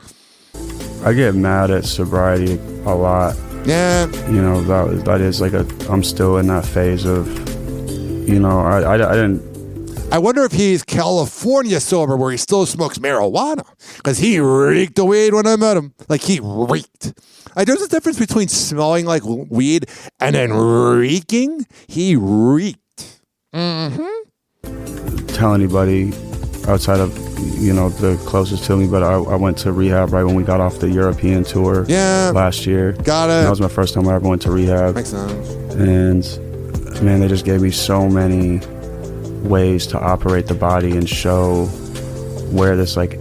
I get mad at sobriety a lot. Yeah. You know, that is like I'm still in that phase of, you know, I didn't. I wonder if he's California sober where he still smokes marijuana because he reeked the weed when I met him. Like he reeked. There's a difference between smelling like weed and then reeking. He reeked. Mm-hmm. Tell anybody outside of, you know, the closest to me, but I went to rehab right when we got off the European tour last year. Got it. And that was my first time I ever went to rehab. Makes sense. And man, they just gave me so many ways to operate the body and show where this like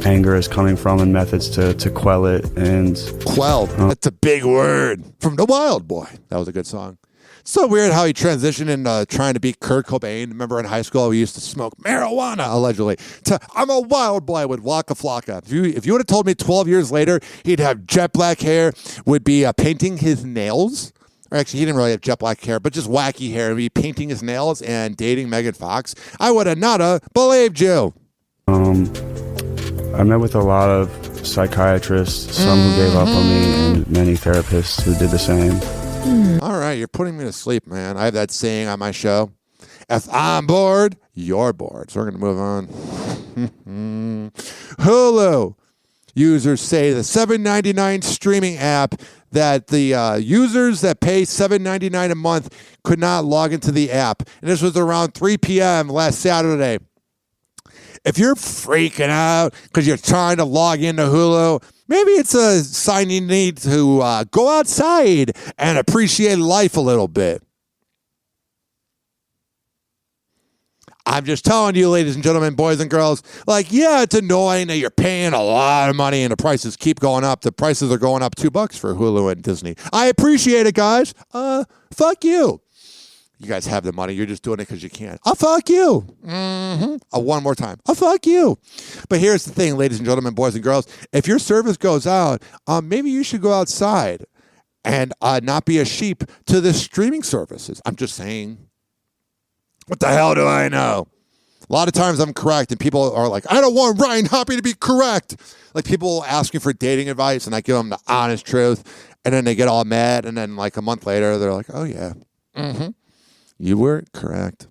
anger is coming from and methods to quell it. And quelled. That's a big word from the Wild Boy. That was a good song. So weird how he transitioned into trying to be Kurt Cobain. Remember in high school, we used to smoke marijuana, allegedly, to I'm a wild boy with Waka Flocka. If you would have told me 12 years later he'd have jet black hair, would be painting his nails, or actually he didn't really have jet black hair, but just wacky hair, and be painting his nails and dating Megan Fox, I would have not believed you. I met with a lot of psychiatrists, some who gave up on me, and many therapists who did the same. All right, you're putting me to sleep, man. I have that saying on my show. If I'm bored, you're bored. So we're going to move on. Hulu. Users say the $7.99 streaming app that the users that pay $7.99 a month could not log into the app. And this was around 3 p.m. last Saturday. If you're freaking out because you're trying to log into Hulu, maybe it's a sign you need to go outside and appreciate life a little bit. I'm just telling you, ladies and gentlemen, boys and girls, like, yeah, it's annoying that you're paying a lot of money and the prices keep going up. The prices are going up $2 for Hulu and Disney. I appreciate it, guys. Fuck you. You guys have the money. You're just doing it because you can. I'll fuck you. One more time. I'll fuck you. But here's the thing, ladies and gentlemen, boys and girls. If your service goes out, maybe you should go outside and not be a sheep to the streaming services. I'm just saying. What the hell do I know? A lot of times I'm correct, and people are like, I don't want Ryan Hoppe to be correct. Like people ask me for dating advice, and I give them the honest truth, and then they get all mad, and then like a month later, they're like, oh, yeah. You were correct.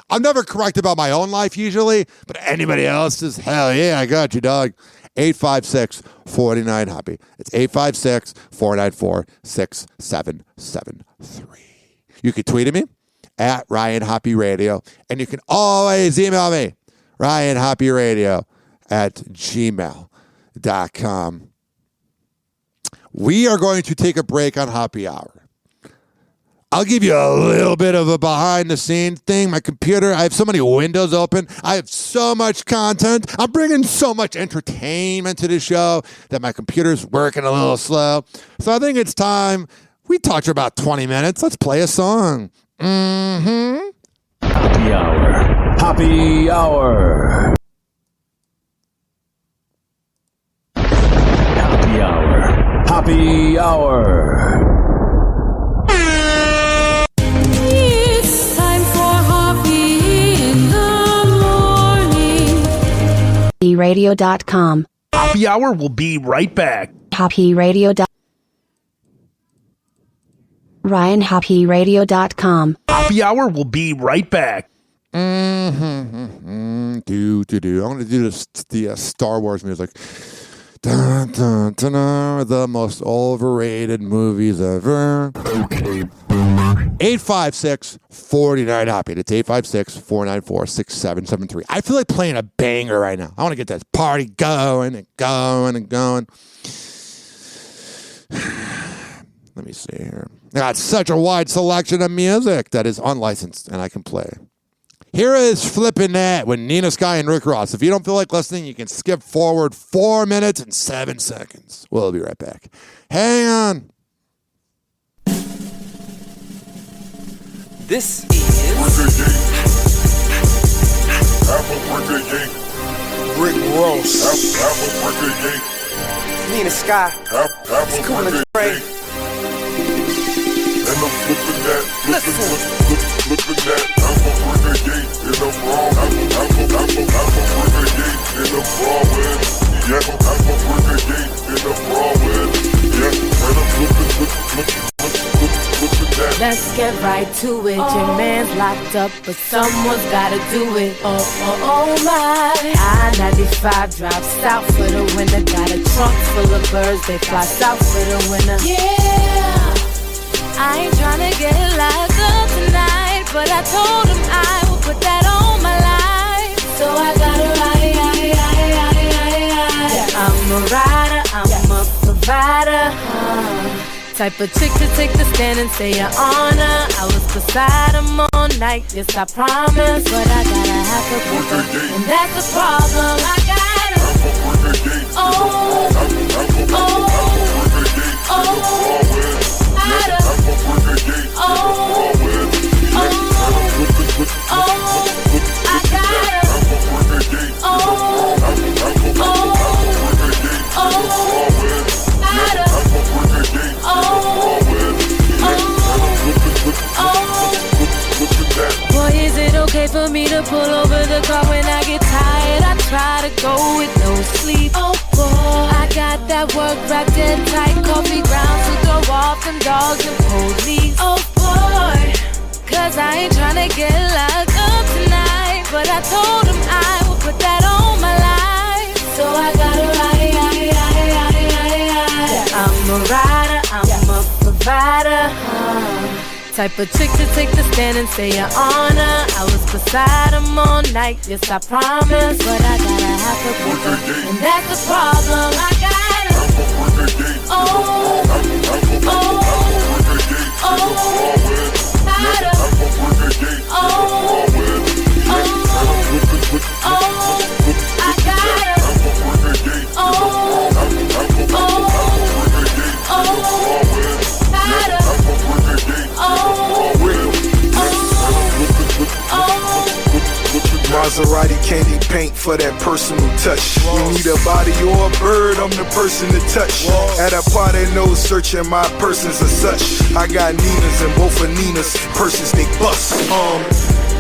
I'm never correct about my own life usually, but anybody else's, hell yeah, I got you, dog. 856-49-HOPPE. It's 856-494-6773. You can tweet at me at Ryan Hoppe Radio, and you can always email me, ryanhopperadio@gmail.com. We are going to take a break on Hoppe Hour. I'll give you a little bit of a behind-the-scenes thing. My computer, I have so many windows open. I have so much content. I'm bringing so much entertainment to the show that my computer's working a little slow. So I think it's time. We talked for about 20 minutes. Let's play a song. Hoppe Hour. Hoppe Hour. Hoppe Hour. Hoppe Hour. It's time for Hoppe in the morning. HoppeRadio.com. Hoppe Hour will be right back. HoppeRadio. RyanHoppeRadio.com. Hoppe Hour will be right back. I'm going to do the Star Wars music. Dun, The most overrated movies ever. Okay, boomer. 856-49-HOPPY. It's 856-494-6773. I feel like playing a banger right now. I want to get this party going and going and going. Let me see here. I got such a wide selection of music that is unlicensed and I can play. Here is Flippin' That with Nina Sky and Rick Ross. If you don't feel like listening, you can skip forward 4 minutes and 7 seconds. We'll be right back. Hang on. This is Rick Ross. Nina Sky. It's cool and great. And I'm flipping that. Flipping that. I'm a renegade in a brawl. I'm a renegade in a brawl with. Yeah, I'm a renegade in a brawl with. Yeah, and I'm flipping that. Let's get right to it. Your man's locked up, but someone's gotta do it. Oh my. I-95 drive south for the winter. Got a trunk full of birds, they fly south for the winter. Yeah. I ain't tryna get locked up tonight, but I told him I would put that on my life. So I gotta ride. Yeah, I'm a rider, I'm a provider. Type of chick to take the stand and say your honor. I was beside him all night, yes I promise. But I gotta have to put him, and that's the problem. I gotta. Oh. Boy, is it okay for me to pull over the car when I get tired? I try to go with no sleep. Oh boy, I got that work wrapped in tight, coffee grounds to throw off them dogs and police. Oh boy, cause I ain't tryna get locked up tonight, but I told him I would put that on my life. So I gotta ride. Yeah, I'm a rider, I'm a provider. Type of chick to take the stand and say your honor. I was beside him all night, yes I promise. But I gotta have to put him, and that's the problem. I gotta. Oh. Maserati candy paint for that personal touch. You need a body or a bird, I'm the person to touch. At a party, no searching my persons as such. I got Nina's and both of Nina's purses, they bust.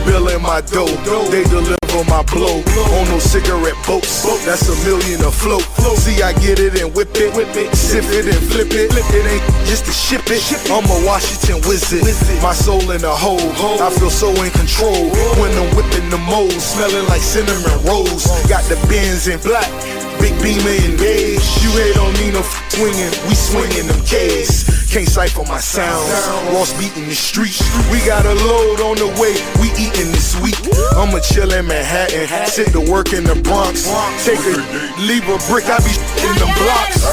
Bill in my dough, they deliver my blow. On no cigarette boats, that's $1 million afloat. See, I get it and whip it, sip it and flip it. It ain't just to ship it. I'm a Washington wizard, my soul in a hole. I feel so in control when I'm whipping the mold, smelling like cinnamon rolls. Got the Benz in black, big beamer and beige. You hate on me, no swinging, we swinging them K's. Can't cipher my sounds, Ross beating the street. We got a load on the way, we eating this week. I'ma chill in Manhattan, sit to work in the Bronx. Take a, leave a brick, I be in them blocks.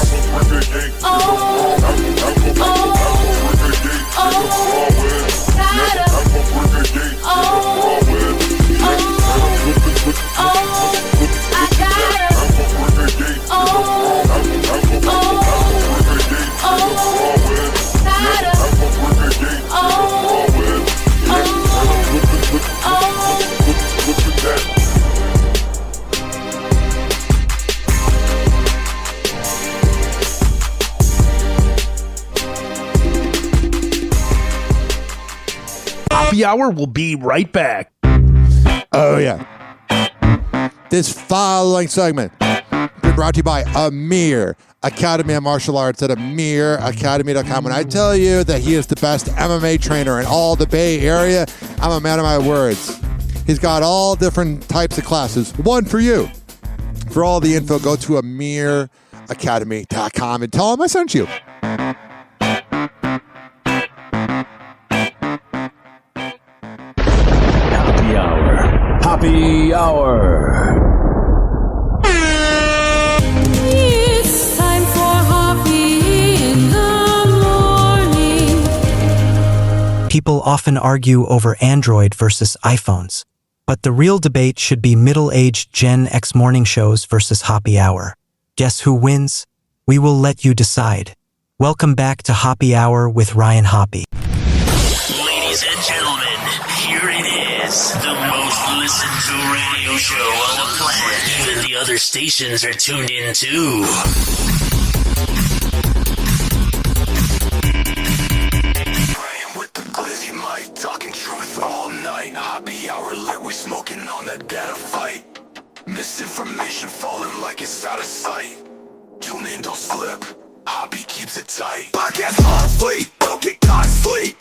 Hoppe Hour will be right back. Oh, yeah. This following segment been brought to you by Amir Academy of Martial Arts at AmirAcademy.com. When I tell you that he is the best MMA trainer in all the Bay Area, I'm a man of my words. He's got all different types of classes. One for you. For all the info, go to HoppeHourAcademy.com and tell them I sent you. Happy Hour. Happy Hour. It's time for Hoppe in the morning. People often argue over Android versus iPhones, but the real debate should be middle-aged Gen X morning shows versus Hoppe Hour. Guess who wins? We will let you decide. Welcome back to Hoppe Hour with Ryan Hoppe. Ladies and gentlemen, here it is, the most listened to radio show on the planet. Even the other stations are tuned in too. Praying with the glizzy mic, talking truth all night. Hoppe Hour lit, we smoking on that data fight. Misinformation falling like it's out of sight. Tune in, don't slip. Hoppe keeps it tight. Podcast on fleet, don't get caught asleep.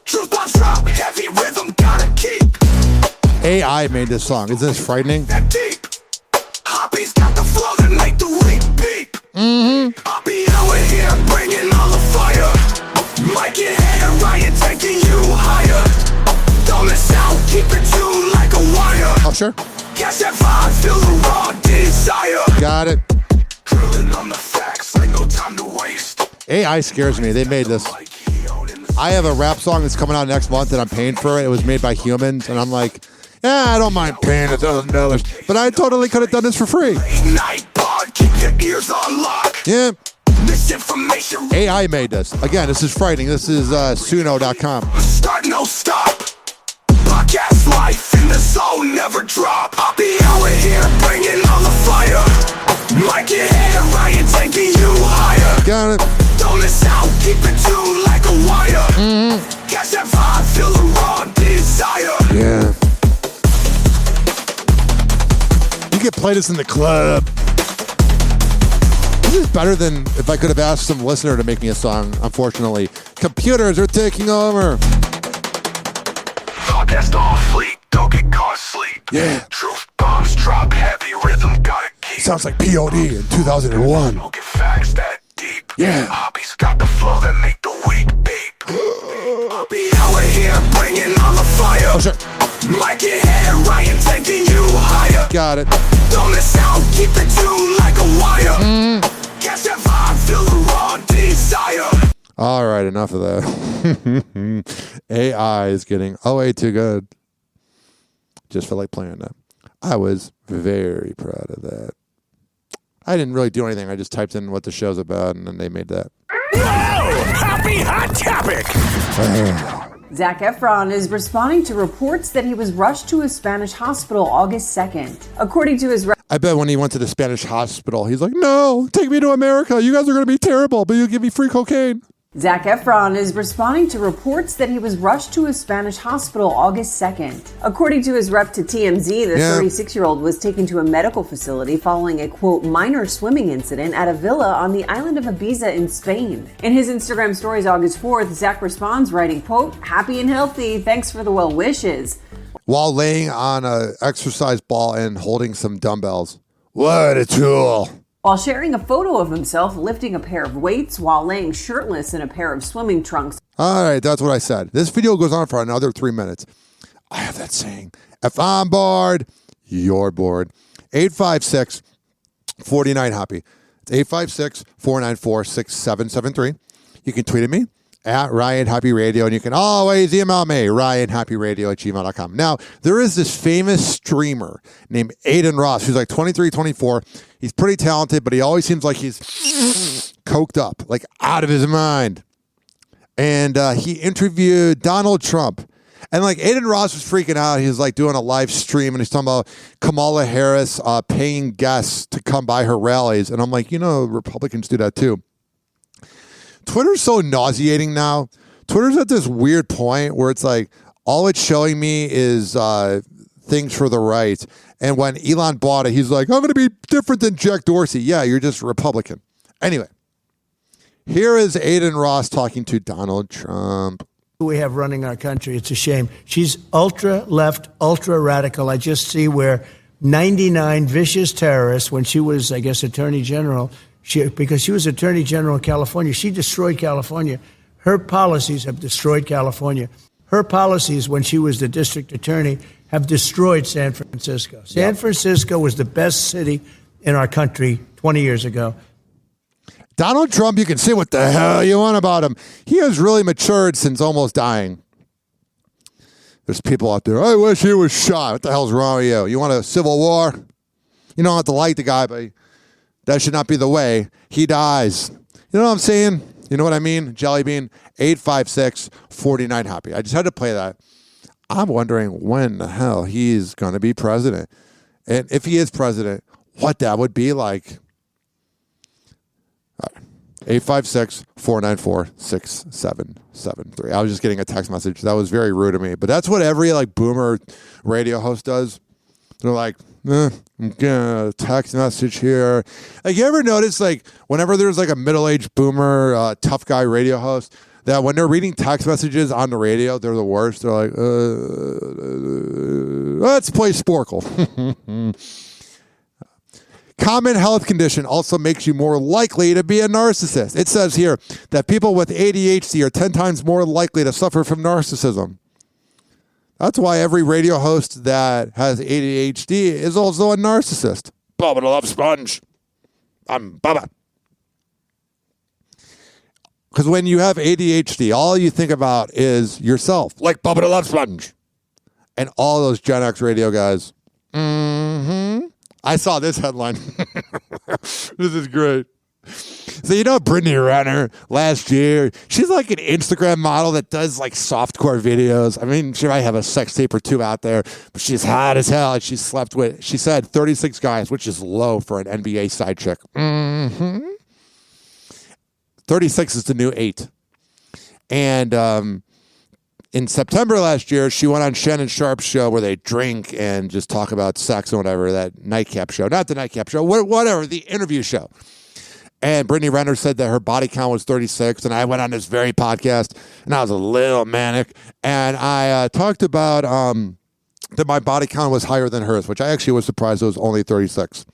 Truth bombs drop, heavy rhythm, gotta keep. AI made this song. Isn't this frightening? That deep. Hoppe's got the flow that make the weak beep. Hoppe Hour here, bringing all the fire. Mike and Hair, Ryan taking you higher. Don't miss out, keep it tuned like a wire. Oh, sure. Catch that vibe, feel the raw desire. Got it. Drilling on the facts, like no time to waste. AI scares me. They made this. I have a rap song that's coming out next month and I'm paying for it. It was made by humans. And I'm like, yeah, I don't mind paying $1,000. But I totally could have done this for free. Night pod, keep your ears on lock. Yeah. Misinformation. AI made this. Again, this is frightening. This is Suno.com. Start, no stop. Podcast life in the zone, never drop. Hoppe Hour here, bringing all the fire. Mike and Hair, Ryan taking you higher. Got it. Don't miss out, keep it tuned like a wire. Catch that vibe, feel the raw desire. Yeah. You could play this in the club. This is better than if I could have asked some listener to make me a song. Unfortunately, computers are taking over. Podcast on fleet, don't get caught asleep. Yeah. Truth bombs drop, heavy rhythm, gotta keep. Sounds like POD in 2001. Smoking facts that deep. Yeah. Hoppe's got the flow that make the weak beep. Hoppe Hour here, bringing all the fire. Oh, sure. Mike and Hair, Ryan taking you higher. Got it. Don't miss out, keep it tuned like a wire. Catch that vibe, feel the raw desire. All right, enough of that. AI is getting way too good. Just felt like playing that. I was very proud of that. I didn't really do anything. I just typed in what the show's about, and then they made that. Whoa! Happy hot topic! Zac Efron is responding to reports that he was rushed to a Spanish hospital August 2nd. According to his... I bet when he went to the Spanish hospital, he's like, no, take me to America. You guys are going to be terrible, but you'll give me free cocaine. Zac Efron is responding to reports that he was rushed to a Spanish hospital August 2nd. According to his rep to TMZ, the 36-year-old was taken to a medical facility following a, quote, minor swimming incident at a villa on the island of Ibiza in Spain. In his Instagram stories August 4th, Zac responds, writing, quote, happy and healthy, thanks for the well wishes. While laying on an exercise ball and holding some dumbbells. What a tool. While sharing a photo of himself lifting a pair of weights while laying shirtless in a pair of swimming trunks. All right, that's what I said. This video goes on for another 3 minutes. I have that saying. If I'm bored, you're bored. 856-49-HOPPE. It's 856-494-6773. You can tweet at me at Ryan Hoppe Radio, and you can always email me, RyanHoppeRadio@gmail.com. Now, there is this famous streamer named Aiden Ross, who's like 23, 24. He's pretty talented, but he always seems like he's coked up, like out of his mind. And he interviewed Donald Trump. And like Aiden Ross was freaking out. He was like doing a live stream, and he's talking about Kamala Harris paying guests to come by her rallies. And I'm like, you know, Republicans do that too. Twitter's so nauseating now. Twitter's at this weird point where it's like, all it's showing me is things for the right. And when Elon bought it, he's like, I'm going to be different than Jack Dorsey. Yeah, you're just Republican. Anyway, here is Aiden Ross talking to Donald Trump. We have running our country. It's a shame. She's ultra left, ultra radical. I just see where 99 vicious terrorists, when she was, I guess, Attorney General, because she was Attorney General in California. She destroyed California. Her policies have destroyed California. Her policies, when she was the district attorney, have destroyed San Francisco. San Francisco was the best city in our country 20 years ago. Donald Trump, you can say what the hell you want about him. He has really matured since almost dying. There's people out there, I wish he was shot. What the hell's wrong with you? You want a civil war? You don't have to like the guy, but that should not be the way he dies. You know what I'm saying? You know what I mean? Jelly Bean, 856-49-HOPPY. I just had to play that. I'm wondering when the hell he's going to be president. And if he is president, what that would be like. 856-494-6773. I was just getting a text message. That was very rude of me. But that's what every boomer radio host does. They're like, I'm getting a text message here. You ever notice, whenever there's a middle-aged boomer, tough guy radio host, that when they're reading text messages on the radio, they're the worst. They're like, let's play Sporkle. Common health condition also makes you more likely to be a narcissist. It says here that people with ADHD are 10 times more likely to suffer from narcissism. That's why every radio host that has ADHD is also a narcissist. Bubba the Love Sponge. I'm Bubba. Because when you have ADHD, all you think about is yourself, like Bubba the Love Sponge. And all those Gen X radio guys. I saw this headline. This is great. So you know Brittany Renner last year, she's like an Instagram model that does softcore videos. I mean, she might have a sex tape or two out there, but she's hot as hell. And she slept with, she said 36 guys, which is low for an NBA side chick. 36 is the new 8. And in September last year, she went on Shannon Sharp's show where they drink and just talk about sex and whatever, that nightcap show. Not the nightcap show, whatever, the interview show. And Brittany Renner said that her body count was 36, and I went on this very podcast, and I was a little manic, and I talked about that my body count was higher than hers, which I actually was surprised it was only 36.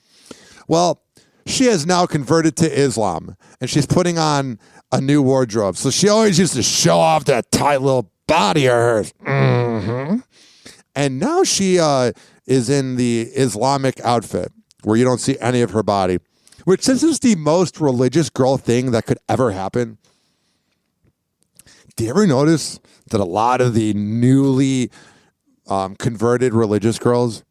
Well, she has now converted to Islam, and she's putting on a new wardrobe. So she always used to show off that tight little body of hers. And now she is in the Islamic outfit, where you don't see any of her body. Which, this is the most religious girl thing that could ever happen. Do you ever notice that a lot of the newly converted religious girls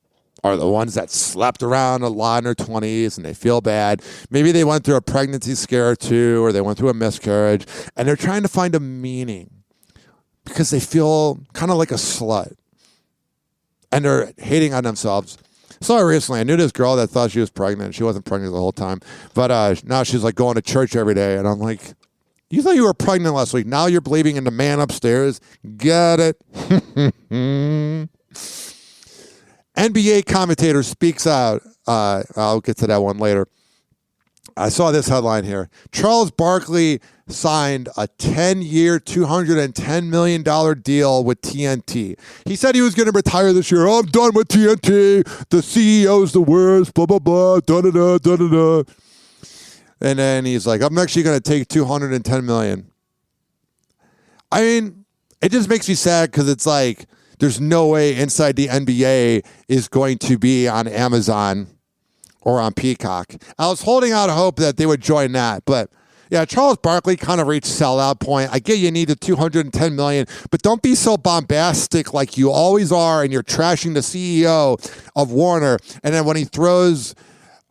are the ones that slept around a lot in their 20s and they feel bad? Maybe they went through a pregnancy scare or two, or they went through a miscarriage, and they're trying to find a meaning because they feel kind of like a slut. And they're hating on themselves. Saw her recently. I knew this girl that thought she was pregnant. She wasn't pregnant the whole time. But now she's going to church every day. And I'm like, you thought you were pregnant last week. Now you're believing in the man upstairs. Got it. NBA commentator speaks out. I'll get to that one later. I saw this headline here. Charles Barkley signed a 10-year, $210 million deal with TNT. He said he was going to retire this year. Oh, I'm done with TNT. The CEO's the worst, blah, blah, blah, da-da-da, da-da-da. And then he's like, I'm actually going to take $210 million. I mean, it just makes me sad because it's like there's no way Inside the NBA is going to be on Amazon or on Peacock. I was holding out hope that they would join that, but yeah, Charles Barkley kind of reached sellout point. I get you need the $210 million, but don't be so bombastic like you always are, and you're trashing the CEO of Warner, and then when he throws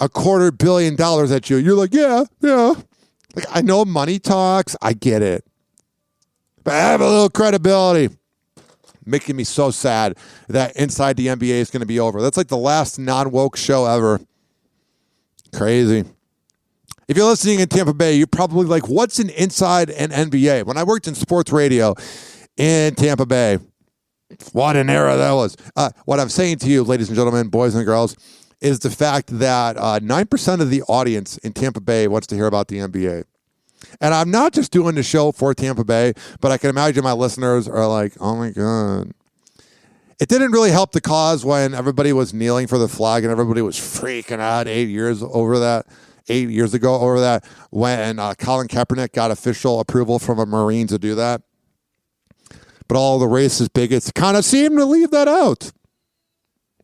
$250 million at you, you're like, yeah. Like, I know money talks, I get it, but I have a little credibility. Making me so sad that Inside the NBA is going to be over. That's like the last non-woke show ever. Crazy. If you're listening in Tampa Bay, you're probably like, what's an Inside an NBA? When I worked in sports radio in Tampa Bay, what an era that was. What I'm saying to you, ladies and gentlemen, boys and girls, is the fact that 9% of the audience in Tampa Bay wants to hear about the NBA. And I'm not just doing the show for Tampa Bay, but I can imagine my listeners are like, oh my God. It didn't really help the cause when everybody was kneeling for the flag and everybody was freaking out 8 years over that. 8 years ago over that when Colin Kaepernick got official approval from a Marine to do that. But all the racist bigots kind of seem to leave that out.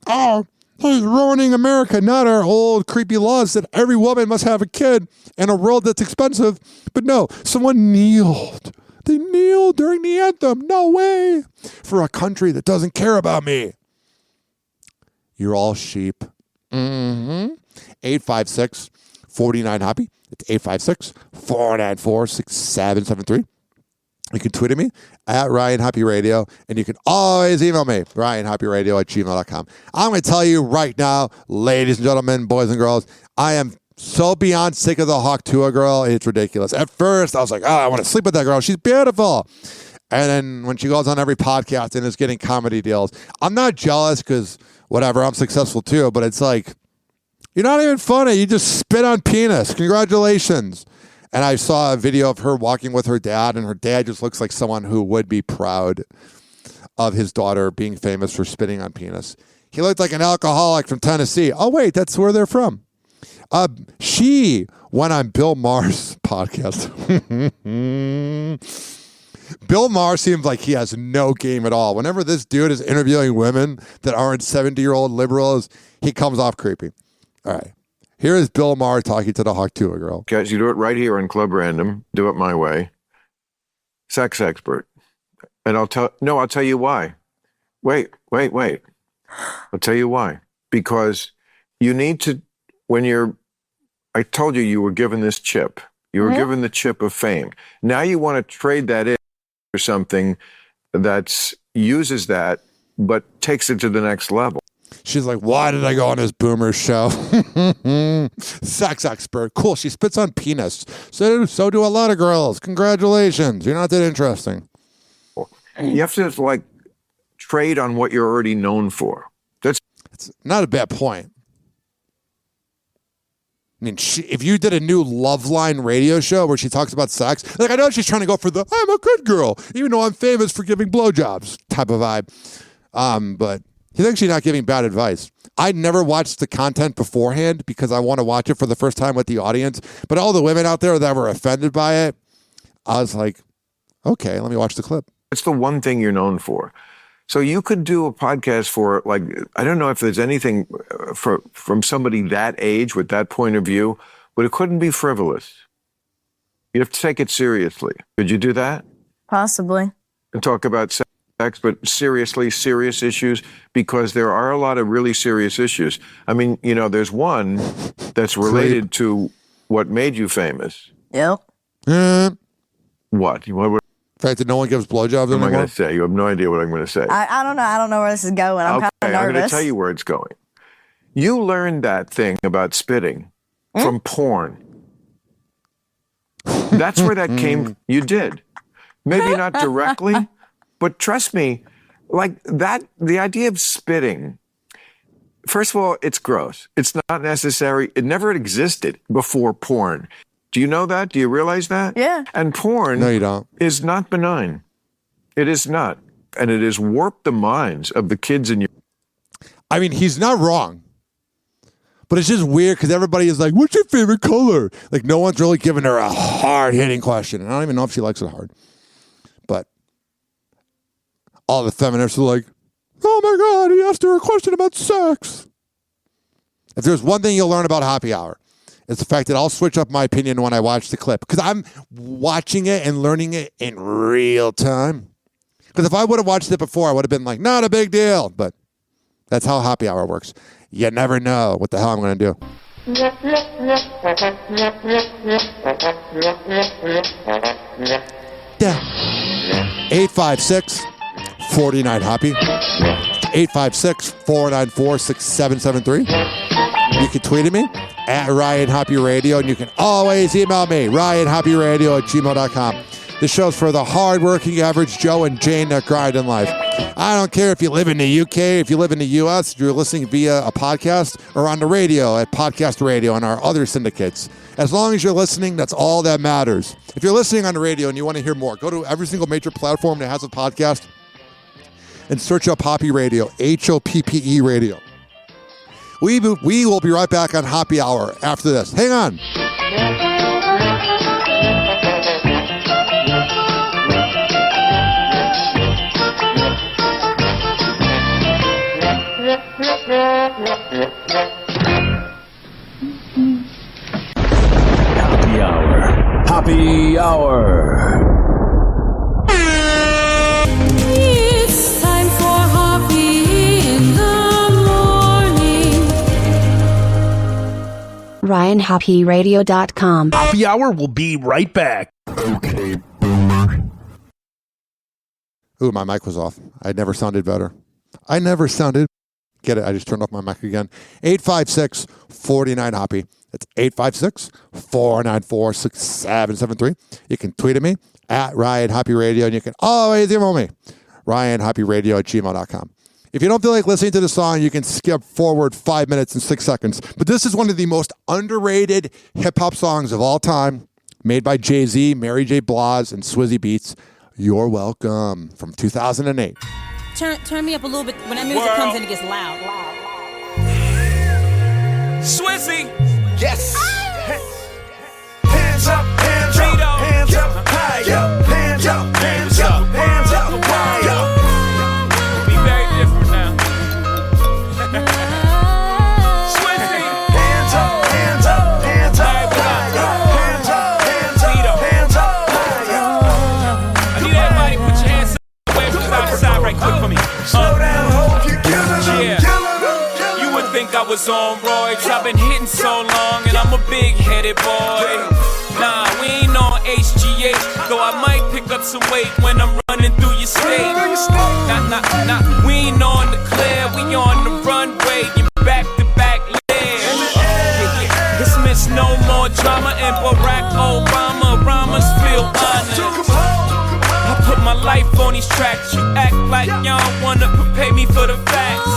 Oh, he's ruining America, not our old creepy laws that every woman must have a kid in a world that's expensive. But no, someone kneeled. They kneeled during the anthem. No way. For a country that doesn't care about me. You're all sheep. 856-49-HOPPY. It's 856-494-6773. You can tweet at me at Ryan Hoppe Radio, and you can always email me, ryanhopperadio@gmail.com. I'm going to tell you right now, ladies and gentlemen, boys and girls, I am so beyond sick of the Hawk Tua girl. It's ridiculous. At first, I was like, I want to sleep with that girl. She's beautiful. And then when she goes on every podcast and is getting comedy deals, I'm not jealous because whatever, I'm successful too, but it's like, you're not even funny. You just spit on penis. Congratulations. And I saw a video of her walking with her dad, and her dad just looks like someone who would be proud of his daughter being famous for spitting on penis. He looked like an alcoholic from Tennessee. Oh, wait, that's where they're from. She went on Bill Maher's podcast. Bill Maher seems like he has no game at all. Whenever this dude is interviewing women that aren't 70-year-old liberals, he comes off creepy. All right. Here is Bill Maher talking to the Hawk Tua girl. Guys, you do it right here on Club Random. Do it my way. Sex expert. And I'll tell you why. Wait. I'll tell you why. Because you need to, I told you were given this chip. You were given the chip of fame. Now you want to trade that in for something that uses that, but takes it to the next level. She's like, why did I go on this boomer show? Sex expert. Cool. She spits on penis. So do a lot of girls. Congratulations. You're not that interesting. You have to trade on what you're already known for. It's not a bad point. I mean, if you did a new Loveline radio show where she talks about sex, I know she's trying to go for the I'm a good girl, even though I'm famous for giving blowjobs type of vibe. But he's actually not giving bad advice. I never watched the content beforehand because I want to watch it for the first time with the audience. But all the women out there that were offended by it, I was like, okay, let me watch the clip. It's the one thing you're known for. So you could do a podcast for, I don't know if there's anything from somebody that age with that point of view, but it couldn't be frivolous. You have to take it seriously. Could you do that? Possibly. And talk about sex, but seriously, serious issues, because there are a lot of really serious issues. I mean, there's one that's related to what made you famous. Yep. What? The fact that no one gives blowjobs anymore? What am I going to say? You have no idea what I'm going to say. I don't know. I don't know where this is going. I'm kind of nervous. I'm going to tell you where it's going. You learned that thing about spitting from porn. That's where that came. You did. Maybe not directly, but trust me, the idea of spitting, first of all, it's gross. It's not necessary. It never existed before porn. Do you know that? Do you realize that? Yeah. And porn no, you don't. Is not benign. It is not. And it has warped the minds of the kids in your... I mean, he's not wrong. But it's just weird because everybody is like, what's your favorite color? No one's really giving her a hard-hitting question. And I don't even know if she likes it hard. But all the feminists are like, oh my God, he asked her a question about sex. If there's one thing you'll learn about Hoppe Hour, it's the fact that I'll switch up my opinion when I watch the clip. Because I'm watching it and learning it in real time. Because if I would have watched it before, I would have been like, not a big deal. But that's how Hoppe Hour works. You never know what the hell I'm going to do. Yeah. 856-49-HOPPY. 856-494-6773. You can tweet at me at Ryan Hoppe Radio, and you can always email me, ryanhopperadio@gmail.com. This show's for the hardworking average Joe and Jane that grind in life. I don't care if you live in the UK, if you live in the US, if you're listening via a podcast or on the radio at Podcast Radio and our other syndicates. As long as you're listening, that's all that matters. If you're listening on the radio and you want to hear more, go to every single major platform that has a podcast and search up Hoppe Radio, Hoppe Radio. We will be right back on Hoppe Hour after this. Hang on. Hoppe Hour. Hoppe Hour. It's time for Hoppe in the morning. RyanHoppeRadio.com. Hoppe Hour will be right back. Okay, boomer. Ooh, my mic was off. I never sounded better. Get it? I just turned off my mic again. 856-49-HOPPE. That's 856-494-6773. You can tweet at me at Ryan Hoppe Radio, and you can always email me, RyanHoppeRadio@gmail.com. If you don't feel like listening to the song, you can skip forward 5 minutes and 6 seconds. But this is one of the most underrated hip-hop songs of all time, made by Jay-Z, Mary J. Blige, and Swizzy Beats. You're Welcome, from 2008. Turn me up a little bit. When that music comes in, it gets loud. Swizzy, yes. Hands up, hands up, hands up, high up, hands up, hands up, hands up, high up. Be very different now. Swizzy, hands up, hands up, hands up, high up, hands up, hands up, hands up, high up. I need everybody to put your hands up, wave from side to side right quick for me. Slow down, hope you kill them, You would think I was on roids. I've been hitting so long, and I'm a big-headed boy. Nah, we ain't on HGH, though I might pick up some weight when I'm running through your state. Nah, we ain't on the clear, we on the runway, you back-to-back legs. This miss no more drama, and Barack Obama, Ramos feel honored. I put my life on these tracks. You act like y'all wanna prepare me for the facts.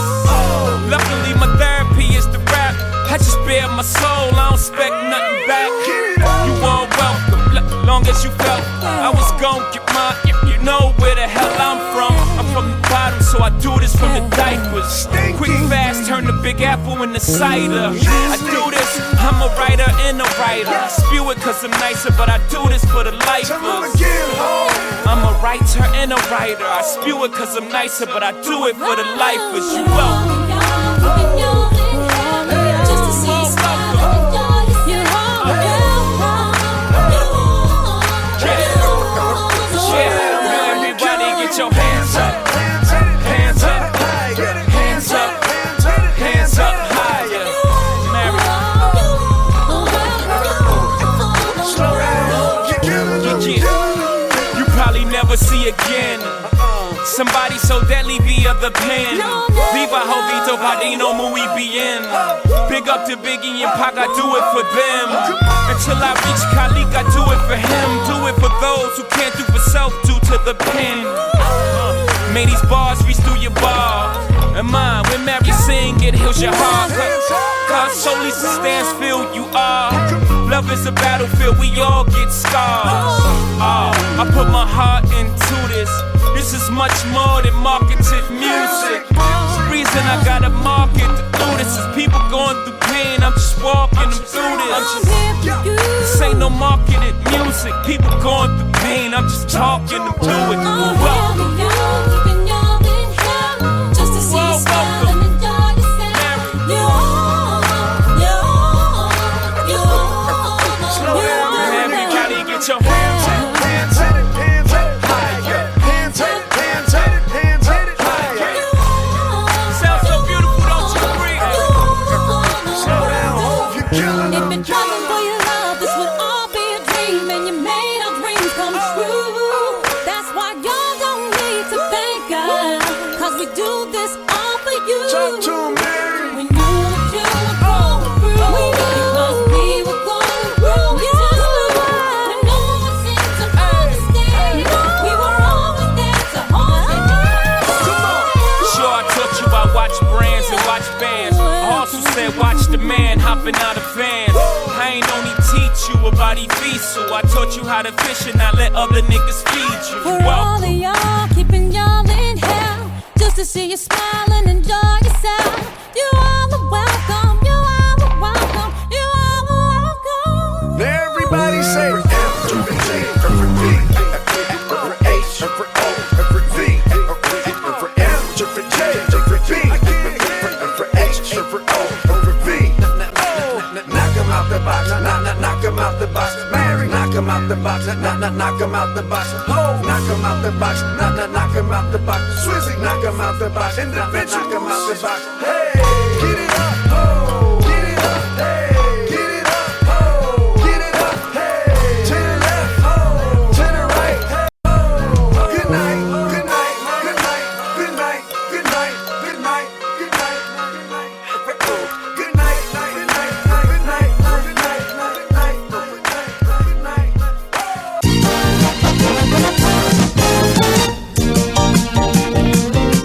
Luckily my therapy is the rap. I just bare my soul, I don't expect nothing back. You all welcome, long as you felt I was gon' get mine. You know where the hell I'm from. I'm from the bottom, so I do this from the diapers. Quick fast, turn the Big Apple into cider. I do this, I'm a writer and a writer. I spew it cause I'm nicer, but I do this for the lifers. I'm a writer and a writer. I spew it cause I'm nicer, but I do it for the lifers. You welcome. Everybody get your hands up. Hands up. Hands up. Hands up higher. You probably never see again somebody so deadly via the pen. Viva Jovito Padino, muy bien. Big up to Biggie and Pac, I do it for them. Until I reach Khalik, I do it for him. Do it for those who can't do for self, due to the pen. May these bars reach through your bar. And mine, when Mary sing, it heals your heart. Cause solely stands feel you are. Love is a battlefield, we all get scars. I put my heart into this. This is much more than marketed music. The reason I gotta market to do this is people going through pain. I'm just walking them through this. This ain't no marketed music. People going through pain. I'm just talking them through it. Welcome. Just to see you smile and enjoy yourself. Everybody get your hands up. Watch the man hopping out of fans. I ain't only teach you about Evisu. I taught you how to fish and I let other niggas feed you. For all of y'all, keeping y'all in hell, just to see you smile and enjoy yourself. You all are welcome. box, knock him out the box. Oh, knock him out the box, knock him out the box. Swizzy, knock him out the box, individual, knock him out the box. Hey, get it up, oh, get it up, hey, get it up, oh, get it up, hey. To the left, oh, to the right, hey, oh. Good night, good night, good night, good night, good night, good night, good night, good night, good night, good night, good night, good night, good night, good night, good night.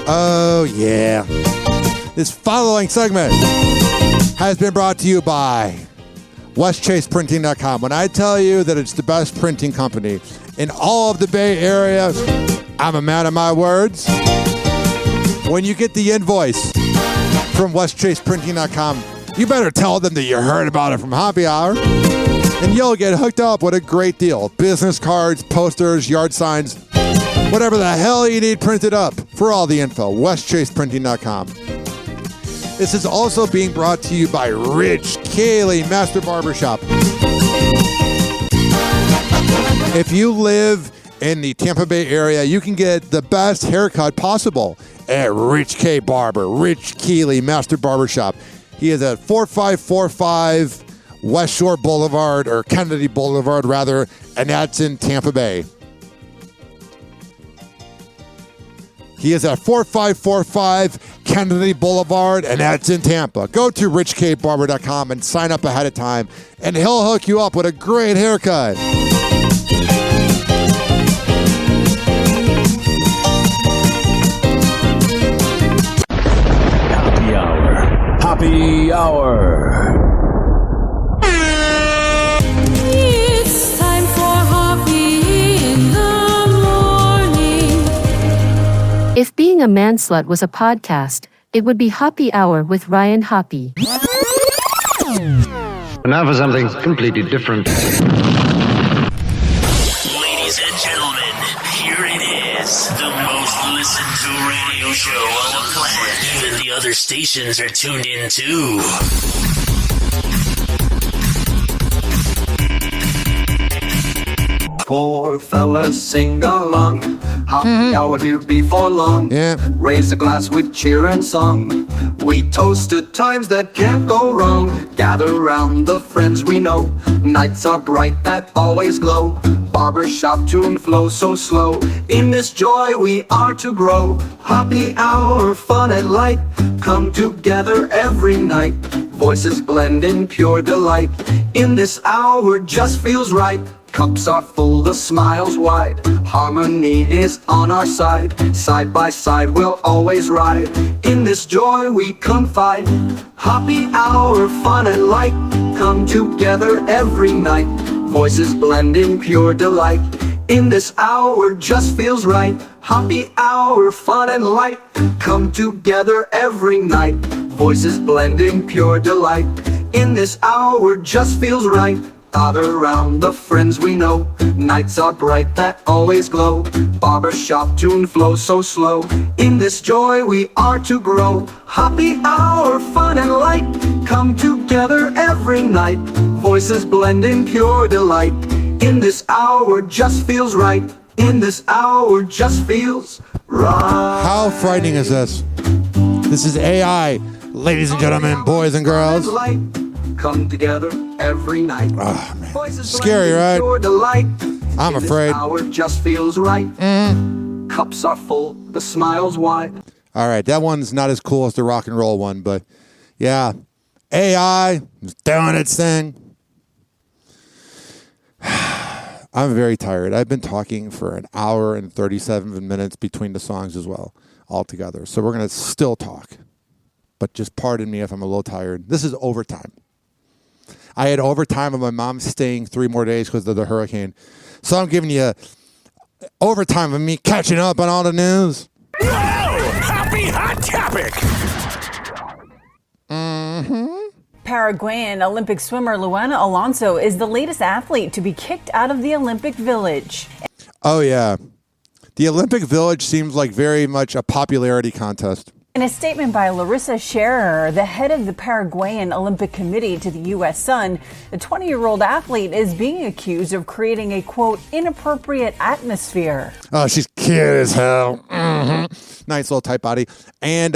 Oh, yeah. This following segment has been brought to you by WestChasePrinting.com. When I tell you that it's the best printing company in all of the Bay Area, I'm a man of my words. When you get the invoice from WestChasePrinting.com, you better tell them that you heard about it from Hoppe Hour, and you'll get hooked up with a great deal. Business cards, posters, yard signs, whatever the hell you need printed up. For all the info, WestChasePrinting.com. This is also being brought to you by Rich Cayley Master Barbershop. If you live in the Tampa Bay area, you can get the best haircut possible at Rich K Barber, Rich Cayley Master Barbershop. He is at 4545 West Shore Boulevard, or Kennedy Boulevard rather, and that's in Tampa Bay. He is at 4545 Kennedy Boulevard, and that's in Tampa. Go to richkbarber.com and sign up ahead of time, and he'll hook you up with a great haircut. Happy Hour. Happy Hour. It's time for Hoppe in the morning. If being a man slut was a podcast, it would be Hoppe Hour with Ryan Hoppe. Now for something completely different. Ladies and gentlemen, here it is. The most listened to radio show on the planet. Even the other stations are tuned in too. Poor fellas, sing along. Hoppe Hour here before long. Raise a glass with cheer and song. We toast to times that can't go wrong. Gather round the friends we know. Nights are bright that always glow. Barbershop tune flow so slow. In this joy we are to grow. Hoppe Hour, fun and light, come together every night. Voices blend in pure delight. In this hour just feels right. Cups are full, the smiles wide. Harmony is on our side. Side by side we'll always ride. In this joy we confide. Hoppe Hour, fun and light, come together every night. Voices blend in pure delight. In this hour just feels right. Hoppe Hour, fun and light, come together every night. Voices blend in pure delight. In this hour just feels right. Gather around the friends we know. Nights are bright that always glow. Barbershop tune flows so slow. In this joy we are to grow. Hoppe Hour, fun and light, come together every night. Voices blend in pure delight. In this hour just feels right. In this hour just feels right. How frightening is this? This is AI, ladies and gentlemen, boys and girls. Come together every night. Oh, man. Scary, right? I'm afraid. This hour just feels right. Cups are full, the smiles wide. All right, that one's not as cool as the rock and roll one, but yeah, AI is doing its thing. I'm very tired. I've been talking for an hour and 37 minutes between the songs as well, altogether. So we're going to still talk, but just pardon me if I'm a little tired. This is overtime. I had overtime and my mom's staying 3 more days because of the hurricane. So I'm giving you overtime of me catching up on all the news. Whoa! Happy hot topic! Paraguayan Olympic swimmer Luana Alonso is the latest athlete to be kicked out of the Olympic Village. Oh, yeah. The Olympic Village seems like very much a popularity contest. In a statement by Larissa Scherer, the head of the Paraguayan Olympic Committee, to the U.S. Sun, the 20-year-old athlete is being accused of creating a, quote, inappropriate atmosphere. Oh, she's cute as hell. Mm-hmm. Nice little tight body. And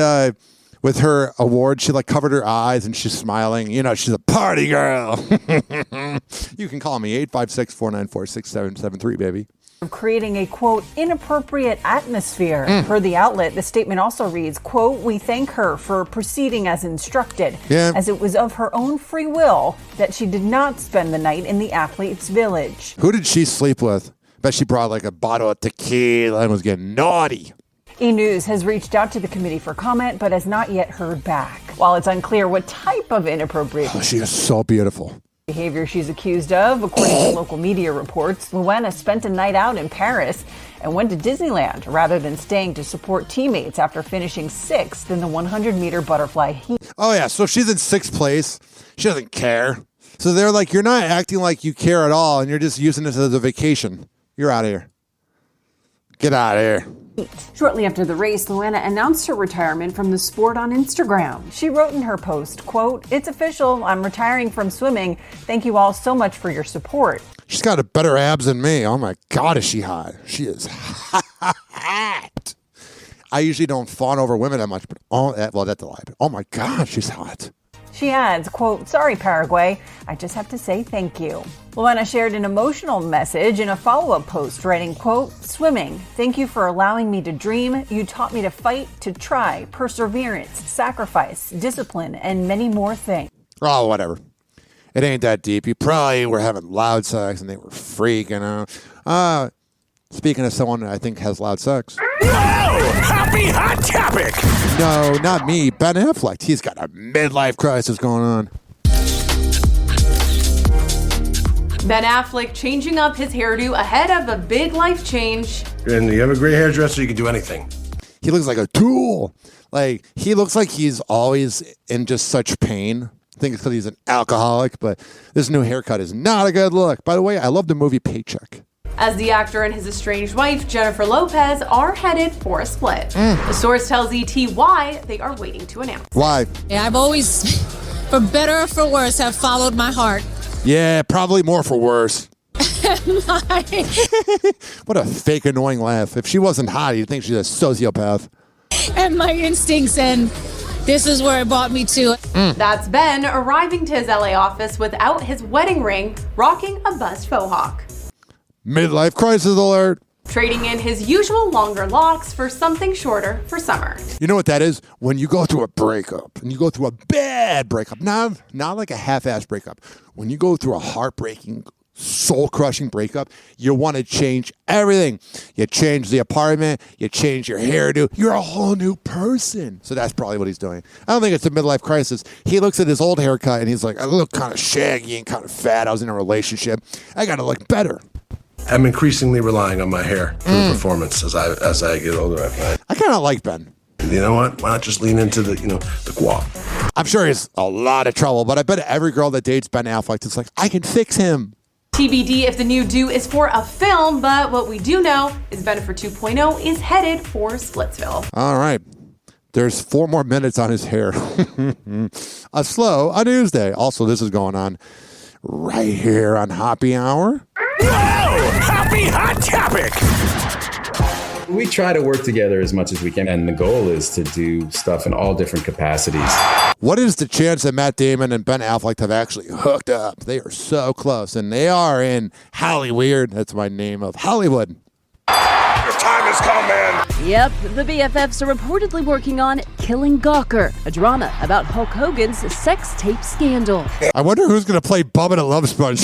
with her award, she like covered her eyes and she's smiling. You know, she's a party girl. You can call me 856-494-6773, baby. Of creating a, quote, inappropriate atmosphere. Per the outlet, the statement also reads, quote, we thank her for proceeding as instructed, as it was of her own free will that she did not spend the night in the athlete's village. Who did she sleep with? Bet she brought like a bottle of tequila and was getting naughty. E! News has reached out to the committee for comment, but has not yet heard back. While it's unclear what type of inappropriate she is so beautiful behavior she's accused of, according to local media reports, Luana spent a night out in Paris and went to Disneyland rather than staying to support teammates after finishing 6th in the 100-meter butterfly heat. Oh, yeah. So if she's in 6th place, she doesn't care. So they're like, you're not acting like you care at all, and you're just using this as a vacation. You're out of here. Get out of here. Shortly after the race, Luana announced her retirement from the sport on Instagram. She wrote in her post, quote, it's official. I'm retiring from swimming. Thank you all so much for your support. She's got a better abs than me. Oh, my God, is she hot? She is hot. I usually don't fawn over women that much, but that's a lie. But oh, my God, she's hot. She adds, quote, sorry, Paraguay. I just have to say thank you. Luana shared an emotional message in a follow-up post, writing, quote, swimming. Thank you for allowing me to dream. You taught me to fight, to try, perseverance, sacrifice, discipline, and many more things. Oh, whatever. It ain't that deep. You probably were having loud sex and they were freaking out. Speaking of someone that I think has loud sex. Happy hot topic! No, not me. Ben Affleck. He's got a midlife crisis going on. Ben Affleck changing up his hairdo ahead of a big life change. And you have a great hairdresser, you can do anything. He looks like a tool. Like, he looks like he's always in just such pain. I think it's because he's an alcoholic, but this new haircut is not a good look. By the way, I love the movie Paycheck. As the actor and his estranged wife, Jennifer Lopez, are headed for a split. The source tells ET why they are waiting to announce. Why? Yeah, I've always, for better or for worse, have followed my heart. Yeah, probably more for worse. What a fake annoying laugh. If she wasn't hot, you'd think she's a sociopath. And my instincts, and this is where it brought me to. That's Ben arriving to his LA office without his wedding ring, rocking a buzzed faux hawk. Midlife crisis alert. Trading in his usual longer locks for something shorter for summer. You know what that is? When you go through a breakup, and you go through a bad breakup, not like a half-ass breakup. When you go through a heartbreaking, soul-crushing breakup, you want to change everything. You change the apartment, you change your hairdo. You're a whole new person. So that's probably what he's doing. I don't think it's a midlife crisis. He looks at his old haircut, and he's like, I look kind of shaggy and kind of fat. I was in a relationship. I got to look better. I'm increasingly relying on my hair for the performance as I get older. I kind of like Ben. You know what? Why not just lean into the guap? I'm sure he's a lot of trouble, but I bet every girl that dates Ben Affleck is like, I can fix him. TBD if the new do is for a film, but what we do know is Bennifer 2.0 is headed for Splitsville. All right. There's 4 more minutes on his hair. A news day. Also, this is going on right here on Hoppe Hour. Happy hot topic! We try to work together as much as we can, and the goal is to do stuff in all different capacities. What is the chance that Matt Damon and Ben Affleck have actually hooked up? They are so close, and they are in Hollyweird. That's my name of Hollywood. Your time has come, man! Yep, the BFFs are reportedly working on Killing Gawker, a drama about Hulk Hogan's sex tape scandal. I wonder who's going to play Bubba the Love Sponge.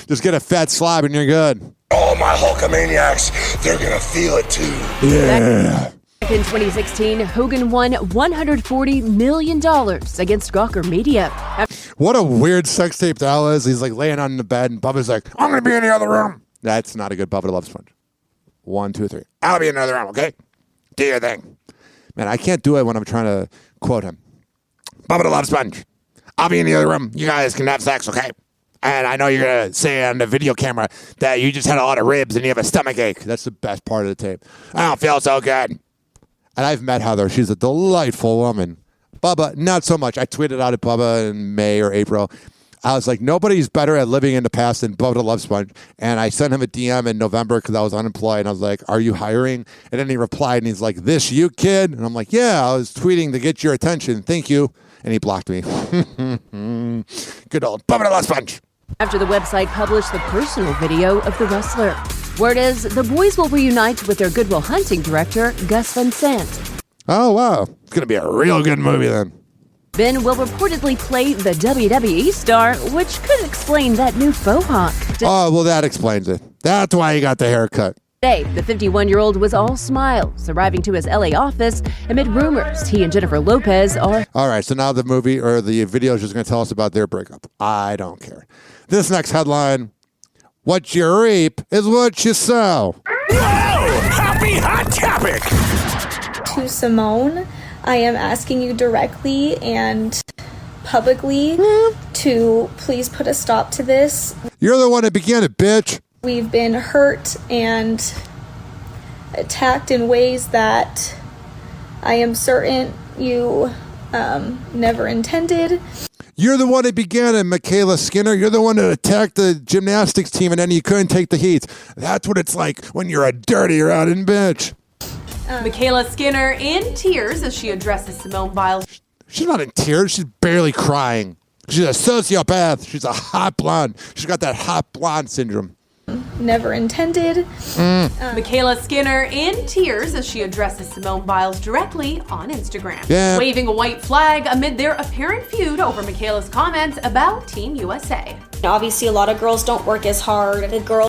Just get a fat slob and you're good. All my Hulkamaniacs, they're gonna feel it too. Yeah. Back in 2016, Hogan won $140 million against Gawker Media. What a weird sex tape that was. He's like laying on the bed and Bubba's like, I'm gonna be in the other room. That's not a good Bubba the Love Sponge. 1, 2, 3. I'll be in the other room, okay? Do your thing. Man, I can't do it when I'm trying to quote him. Bubba the Love Sponge. I'll be in the other room. You guys can have sex, okay? And I know you're going to say on the video camera that you just had a lot of ribs and you have a stomach ache. That's the best part of the tape. I don't feel so good. And I've met Heather. She's a delightful woman. Bubba, not so much. I tweeted out at Bubba in May or April. I was like, nobody's better at living in the past than Bubba the Love Sponge. And I sent him a DM in November because I was unemployed. And I was like, are you hiring? And then he replied, and he's like, this you, kid? And I'm like, yeah, I was tweeting to get your attention. Thank you. And he blocked me. Good old Bubba the Love Sponge. After the website published the personal video of the wrestler. Word is, the boys will reunite with their Good Will Hunting director, Gus Van Sant. Oh, wow. It's going to be a real good movie then. Ben will reportedly play the WWE star, which could explain that new faux hawk. Oh, well, that explains it. That's why he got the haircut. Today, the 51-year-old was all smiles, arriving to his LA office amid rumors he and Jennifer Lopez are... All right, so now the movie or the video is just going to tell us about their breakup. I don't care. This next headline, what you reap is what you sow. Whoa! Happy hot topic! To Simone, I am asking you directly and publicly to please put a stop to this. You're the one that began it, bitch. We've been hurt and attacked in ways that I am certain you never intended. You're the one that began it, Michaela Skinner. You're the one that attacked the gymnastics team and then you couldn't take the heat. That's what it's like when you're a dirty, rotten bitch. Michaela Skinner in tears as she addresses Simone Biles. She's not in tears. She's barely crying. She's a sociopath. She's a hot blonde. She's got that hot blonde syndrome. Never intended. Michaela Skinner in tears as she addresses Simone Biles directly on Instagram. Yeah. Waving a white flag amid their apparent feud over Michaela's comments about Team USA. Obviously, a lot of girls don't work as hard. The girl.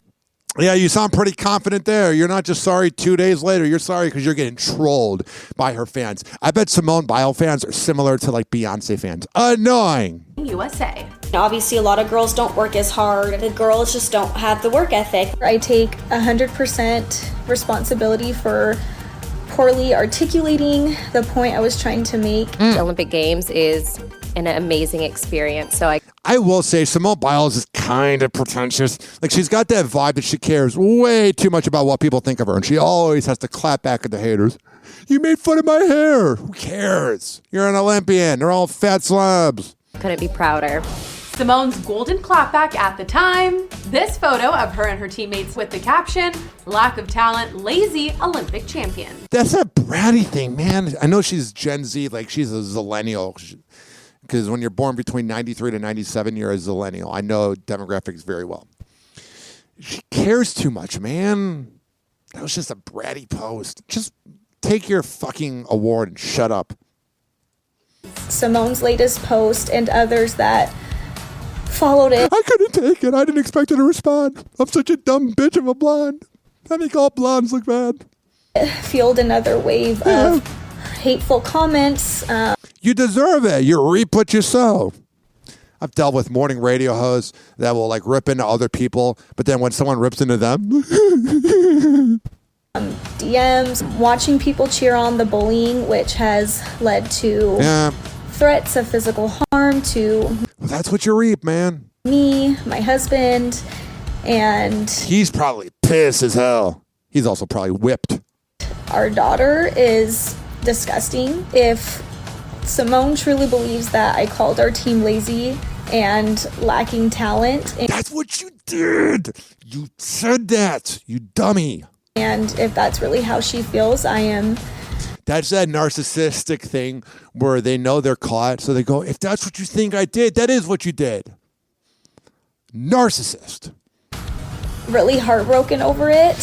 Yeah, you sound pretty confident there. You're not just sorry 2 days later. You're sorry because you're getting trolled by her fans. I bet Simone Biles fans are similar to like Beyonce fans. Annoying. USA. Obviously, a lot of girls don't work as hard. The girls just don't have the work ethic. I take 100% responsibility for poorly articulating the point I was trying to make. The Olympic Games is an amazing experience. So I will say Simone Biles is kind of pretentious. Like she's got that vibe that she cares way too much about what people think of her. And she always has to clap back at the haters. You made fun of my hair. Who cares? You're an Olympian. They're all fat slobs. Couldn't be prouder. Simone's golden clapback at the time. This photo of her and her teammates with the caption, lack of talent, lazy Olympic champion. That's that bratty thing, man. I know she's Gen Z, like she's a zillennial. Because when you're born between 93 to 97, you're a zillennial. I know demographics very well. She cares too much, man. That was just a bratty post. Just take your fucking award and shut up. Simone's latest post and others that followed it. I couldn't take it. I didn't expect her to respond. I'm such a dumb bitch of a blonde. I make all blondes look bad. Fueled another wave of hateful comments. You deserve it. You reap what you sow. I've dealt with morning radio hosts that will like rip into other people, but then when someone rips into them, DMs, watching people cheer on the bullying, which has led to threats of physical harm to. Well, that's what you reap, man. Me, my husband, and he's probably pissed as hell. He's also probably whipped. Our daughter is disgusting. If Simone truly believes that I called our team lazy and lacking talent. That's what you did. You said that, you dummy. And if that's really how she feels, I am. That's that narcissistic thing where they know they're caught. So they go, if that's what you think I did, that is what you did. Narcissist. Really heartbroken over it.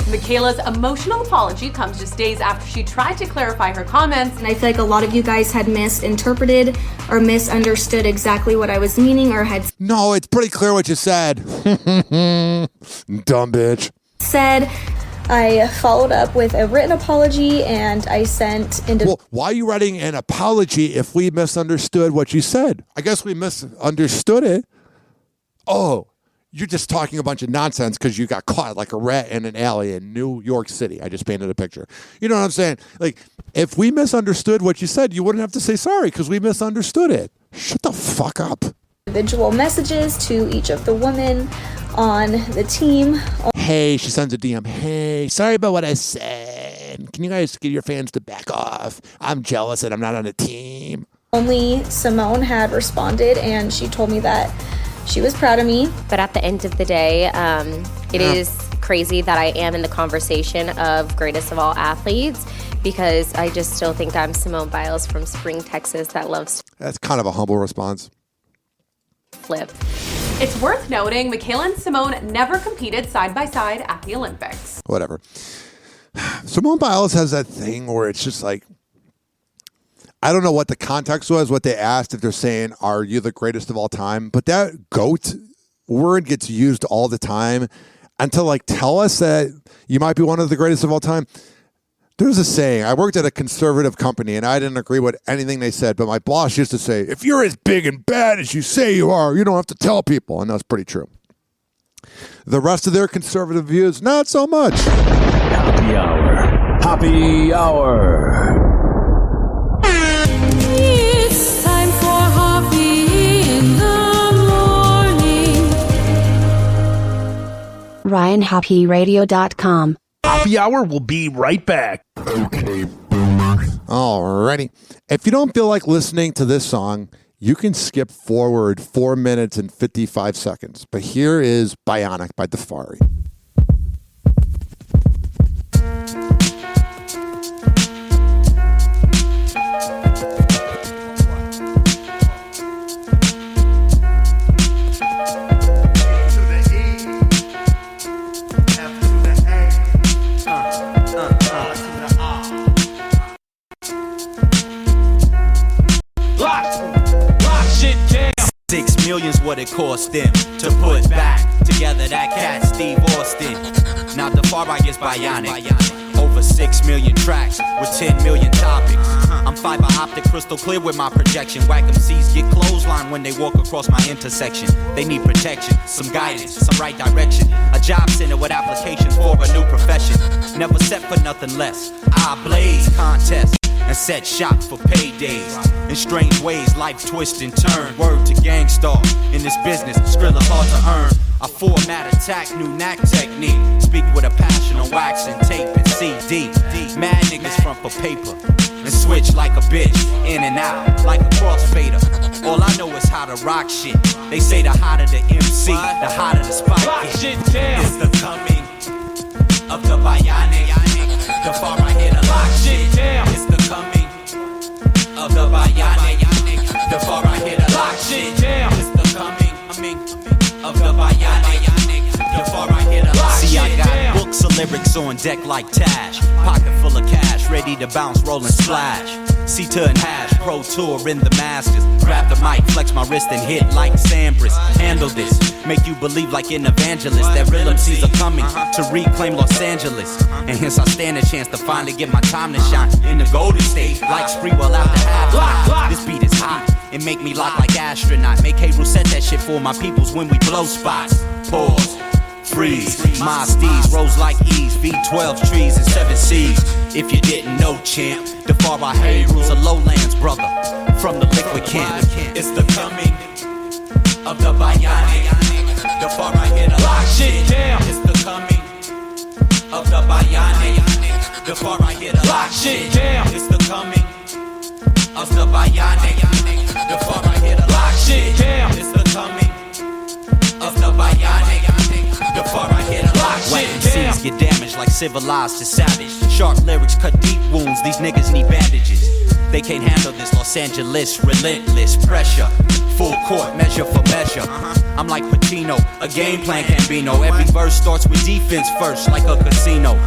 Michaela's emotional apology comes just days after she tried to clarify her comments. And I feel like a lot of you guys had misinterpreted or misunderstood exactly what I was meaning or had... No, it's pretty clear what you said. Dumb bitch. Said... I followed up with a written apology and I sent... Well, why are you writing an apology if we misunderstood what you said? I guess we misunderstood it. Oh, you're just talking a bunch of nonsense because you got caught like a rat in an alley in New York City. I just painted a picture. You know what I'm saying? Like, if we misunderstood what you said, you wouldn't have to say sorry because we misunderstood it. Shut the fuck up. Individual messages to each of the women on the team. Hey, she sends a DM. Hey, sorry about what I said. Can you guys get your fans to back off? I'm jealous that I'm not on a team. Only Simone had responded, and she told me that she was proud of me. But at the end of the day, it is crazy that I am in the conversation of greatest of all athletes, because I just still think I'm Simone Biles from Spring, Texas that loves. That's kind of a humble response. Flip. It's worth noting Michaela and Simone never competed side by side at the Olympics. Whatever. Simone Biles has that thing where it's just like, I don't know what the context was, what they asked, if they're saying, are you the greatest of all time? But that GOAT word gets used all the time. And to like tell us that you might be one of the greatest of all time. There's a saying, I worked at a conservative company and I didn't agree with anything they said, but my boss used to say, if you're as big and bad as you say you are, you don't have to tell people. And that's pretty true. The rest of their conservative views, not so much. Happy Hour. Happy Hour. It's time for Hoppe in the morning. RyanHoppeRadio.com. Happy Hour will be right back. Okay, boomer. Alrighty. If you don't feel like listening to this song, you can skip forward 4 minutes and 55 seconds. But here is Bionic by Defari. $6 million's what it cost them to put back together that cat Steve Austin. Now Defari is bionic. Over 6 million tracks with 10 million topics. I'm fiber optic, crystal clear with my projection. Whack MCs get clothesline when they walk across my intersection. They need protection, some guidance, some right direction. A job center with applications for a new profession. Never set for nothing less. I blaze contest and set shop for paydays. In strange ways, life twist and turn. Word to gangstar. In this business, Skrilla hard to earn. I format attack, new knack technique. Speak with a passion on wax and tape and CD. Mad niggas front for paper and switch like a bitch. In and out like a crossfader. All I know is how to rock shit. They say the hotter the MC, the hotter the spike. Lock shit down. It's the coming of the bionic. The far right here to lock shit down. It's the coming of the bionic. The far right here to lock shit down. It's the coming of the bionic. The far right here to lock shit down. See, I got books of lyrics on deck like Tash. Pocket full of cash, ready to bounce, roll and splash. C2 and hash, pro tour in the masters. Grab the mic, flex my wrist and hit like Sampras. Handle this, make you believe like an evangelist that real MCs are coming to reclaim Los Angeles. And hence I stand a chance to finally get my time to shine in the Golden State, like Spreewell after halftime. This beat is hot, it make me lock like astronaut. Make K. set that shit for my peoples when we blow spots. Pause. Freeze, my steeds rose like E's, V12 trees and 7 C's. If you didn't know, champ, Defari Hay rules of lowlands, brother, from the liquid camp. It's the coming of the bionic. Defari here to lock shit down. It's the coming of the bionic. Defari here to lock shit down. It's the coming of the bionic. Defari here to lock shit down. It's the coming of the bionic. Defari here to lock shit down. MCs get damaged like civilized to savage. Sharp lyrics cut deep wounds, these niggas need bandages. They can't handle this Los Angeles relentless pressure. Full court, measure for measure. I'm like Pacino, a game plan Gambino. Every verse starts with defense first, like a casino.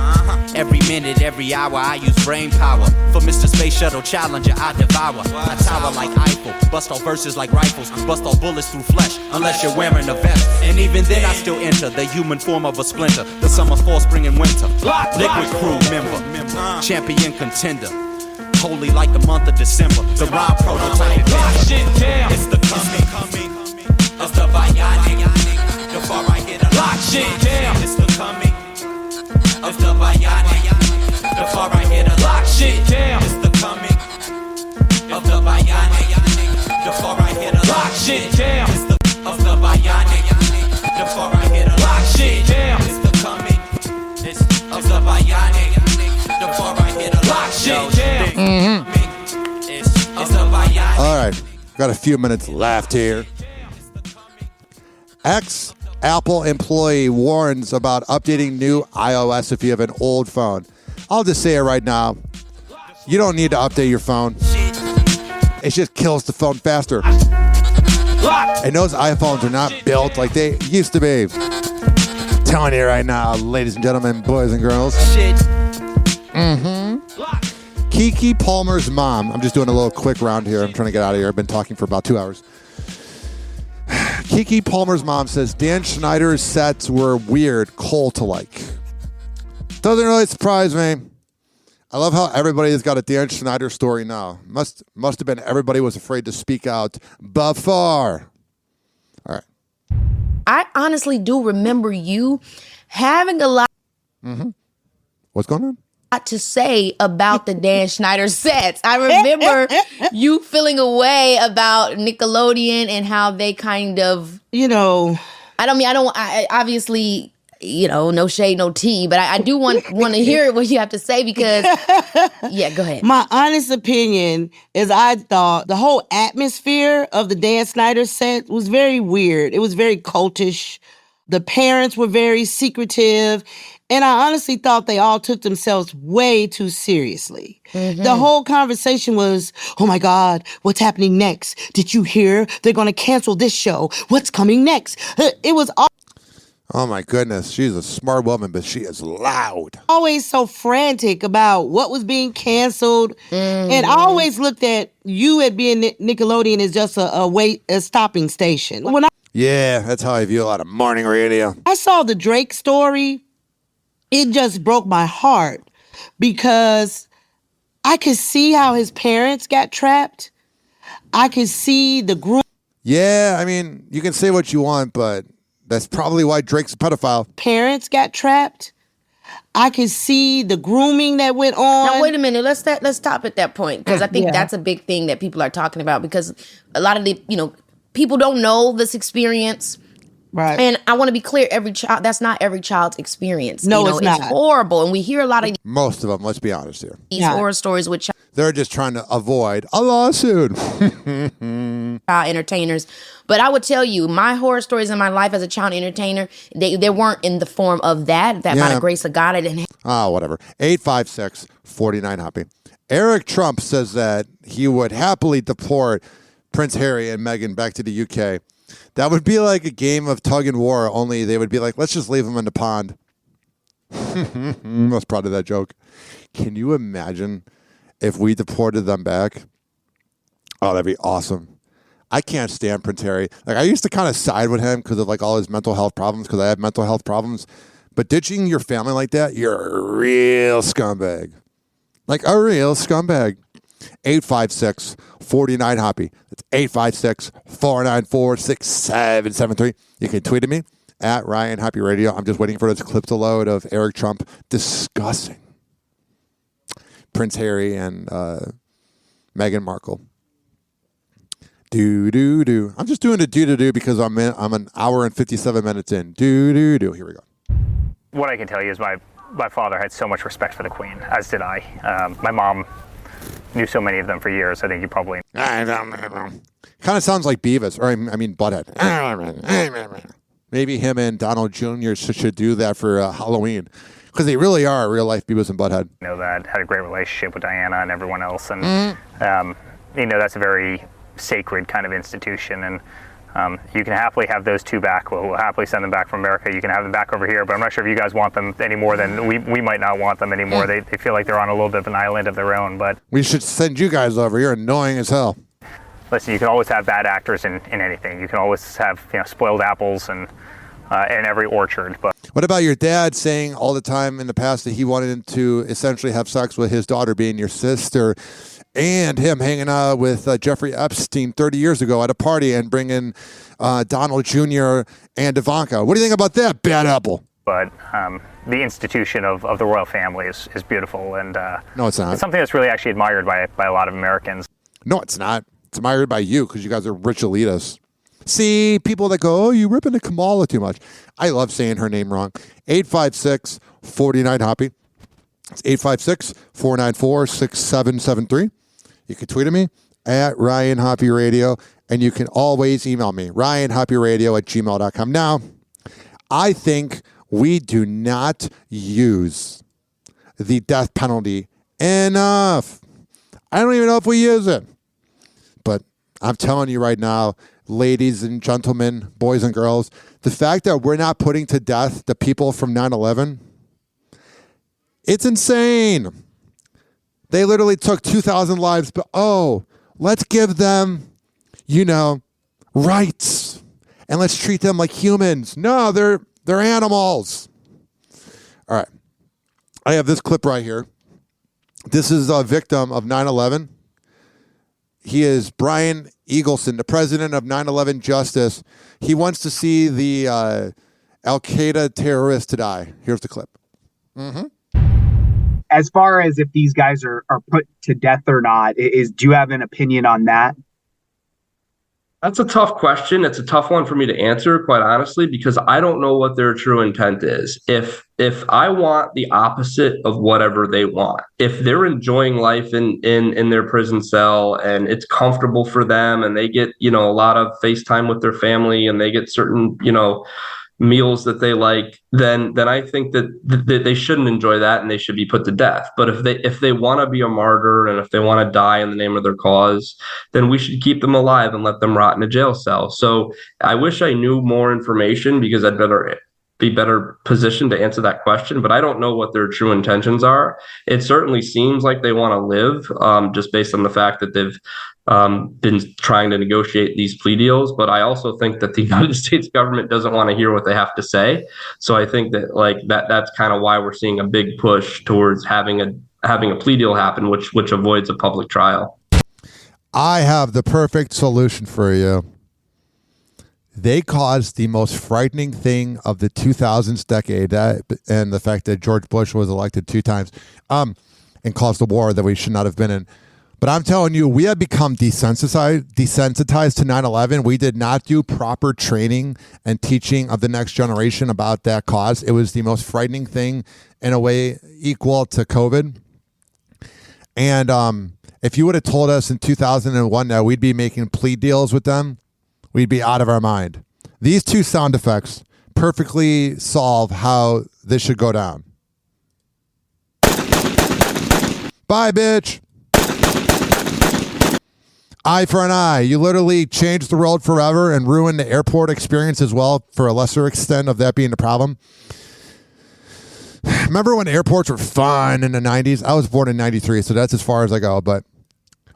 Every minute, every hour, I use brain power. For Mr. Space Shuttle Challenger, I devour. I tower like Eiffel, bust all verses like rifles. Bust all bullets through flesh, unless you're wearing a vest. And even then, I still enter the human form of a splinter. The summer, fall, spring, and winter. Liquid crew member, champion contender. Holy like the month of December. The rhyme prototype. Lock shit down. It's the coming of the bionic. The far right here to lock shit down. It's the coming of the bionic. The far right here to lock shit down. It's the coming of the bionic. The far right here to lock shit down. It's the of the bionic. The far right here to lock shit down. It's the coming of the bionic. The far right. Got a few minutes left here. Ex-Apple employee warns about updating new iOS if you have an old phone. I'll just say it right now. You don't need to update your phone. It just kills the phone faster. And those iPhones are not built like they used to be. I'm telling you right now, ladies and gentlemen, boys and girls. Keke Palmer's mom. I'm just doing a little quick round here. I'm trying to get out of here. I've been talking for about 2 hours. Keke Palmer's mom says Dan Schneider's sets were weird, cult-like. Doesn't really surprise me. I love how everybody's got a Dan Schneider story now. Must have been everybody was afraid to speak out before. All right. I honestly do remember you having a lot What's going on? to say about the Dan Schneider sets. I remember you feeling a way about Nickelodeon and how they kind of, I obviously, no shade, no tea, but I do want to hear what you have to say because, yeah, go ahead. My honest opinion is I thought the whole atmosphere of the Dan Schneider set was very weird. It was very cultish. The parents were very secretive. And I honestly thought they all took themselves way too seriously. The whole conversation was, oh my God, what's happening next? Did you hear? They're going to cancel this show. What's coming next? It was all... Oh my goodness, she's a smart woman, but she is loud. Always so frantic about what was being canceled. And I always looked at you at being Nickelodeon as just a stopping station. Yeah, that's how I view a lot of morning radio. I saw the Drake story, it just broke my heart because I could see how his parents got trapped. I could see the group. Yeah, I mean, you can say what you want, but that's probably why Drake's a pedophile. Parents got trapped. I could see the grooming that went on. Now, wait a minute. Let's stop at that point because I think that's a big thing that people are talking about because a lot of the, people don't know this experience. Right. And I want to be clear, that's not every child's experience. No, it's not. It's horrible. And we hear a lot of most of them, let's be honest here. These horror stories with they're just trying to avoid a lawsuit. Entertainers. But I would tell you, my horror stories in my life as a child entertainer, they weren't in the form of that amount of grace of God. I didn't have. Whatever. 856-49-HOPPY. Eric Trump says that he would happily deport Prince Harry and Meghan back to the UK. That would be like a game of tug and war, only they would be like, let's just leave them in the pond. I was proud of that joke. Can you imagine if we deported them back? Oh, that'd be awesome. I can't stand Prince Harry. Like, I used to kind of side with him because of like all his mental health problems, because I have mental health problems. But ditching your family like that, you're a real scumbag. Like a real scumbag. 856-49-HOPPY. That's 856-494-6773. You can tweet at me at Ryan Hoppe Radio. I'm just waiting for this clip to load of Eric Trump discussing Prince Harry and Meghan Markle. Do. I'm just doing a do because I'm an hour and 57 minutes in. Do. Here we go. What I can tell you is my father had so much respect for the Queen, as did I. My mom knew so many of them for years. I think you probably... Kind of sounds like Beavis, or I mean Butthead. Maybe him and Donald Jr. should do that for Halloween, because they really are real-life Beavis and Butthead. That had a great relationship with Diana and everyone else, and that's a very sacred kind of institution, and you can happily have those two back. We'll happily send them back from America. You can have them back over here, but I'm not sure if you guys want them any more than we might not want them anymore. They feel like they're on a little bit of an island of their own, but... We should send you guys over. You're annoying as hell. Listen, you can always have bad actors in anything. You can always have spoiled apples in every orchard, but... What about your dad saying all the time in the past that he wanted to essentially have sex with his daughter being your sister, and him hanging out with Jeffrey Epstein 30 years ago at a party and bringing Donald Jr. and Ivanka? What do you think about that, bad apple? But the institution of the royal family is beautiful, and no, it's not. It's something that's really actually admired by a lot of Americans. No, it's not. It's admired by you because you guys are rich elitists. See, people that go, oh, you ripping the Kamala too much. I love saying her name wrong. 856-49-HOPPY. It's 856-494-6773. You can tweet at me at Ryan Hoppe Radio, and you can always email me, ryanhopperadio@gmail.com. Now, I think we do not use the death penalty enough. I don't even know if we use it. But I'm telling you right now, ladies and gentlemen, boys and girls, the fact that we're not putting to death the people from 9/11, it's insane. They literally took 2,000 lives, but let's give them, rights. And let's treat them like humans. No, they're animals. All right. I have this clip right here. This is a victim of 9/11. He is Brian Eagleson, the president of 9/11 Justice. He wants to see the Al-Qaeda terrorists to die. Here's the clip. Mm-hmm. As far as if these guys are put to death or not, do you have an opinion on that? That's a tough question. It's a tough one for me to answer, quite honestly, because I don't know what their true intent is. If I want the opposite of whatever they want, if they're enjoying life in their prison cell and it's comfortable for them and they get, a lot of FaceTime with their family and they get certain, meals that they like, then I think that they shouldn't enjoy that and they should be put to death. But if they want to be a martyr and if they want to die in the name of their cause, then we should keep them alive and let them rot in a jail cell. So I wish I knew more information because I'd be better positioned to answer that question, but I don't know what their true intentions are. It certainly seems like they want to live, just based on the fact that they've been trying to negotiate these plea deals. But I also think that the United States government doesn't want to hear what they have to say. So I think that that's kind of why we're seeing a big push towards having a plea deal happen, which avoids a public trial. I have the perfect solution for you. They caused the most frightening thing of the 2000s decade, and the fact that George Bush was elected 2 times, and caused a war that we should not have been in. But I'm telling you, we have become desensitized to 9/11. We did not do proper training and teaching of the next generation about that cause. It was the most frightening thing, in a way equal to COVID. And if you would have told us in 2001 that we'd be making plea deals with them, we'd be out of our mind. These 2 sound effects perfectly solve how this should go down. Bye, bitch. Eye for an eye. You literally changed the world forever and ruined the airport experience as well, for a lesser extent of that being the problem. Remember when airports were fun in the 90s? I was born in 93, so that's as far as I go, but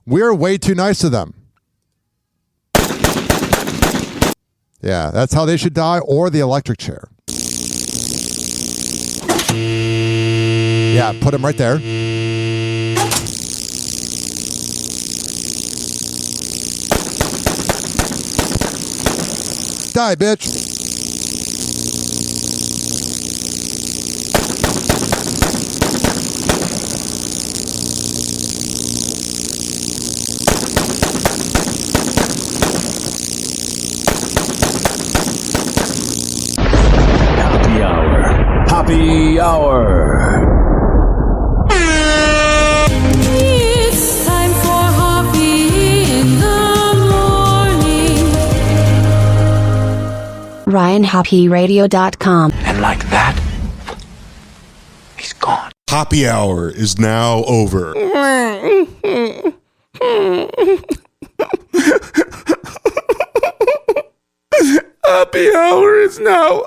we're way too nice to them. Yeah, that's how they should die, or the electric chair. Yeah, put him right there. Die, bitch. Hoppe Hour. It's time for Hoppe in the morning. RyanHoppeRadio.com. And like that, he's gone. Hoppe Hour is now over. Hoppe Hour is now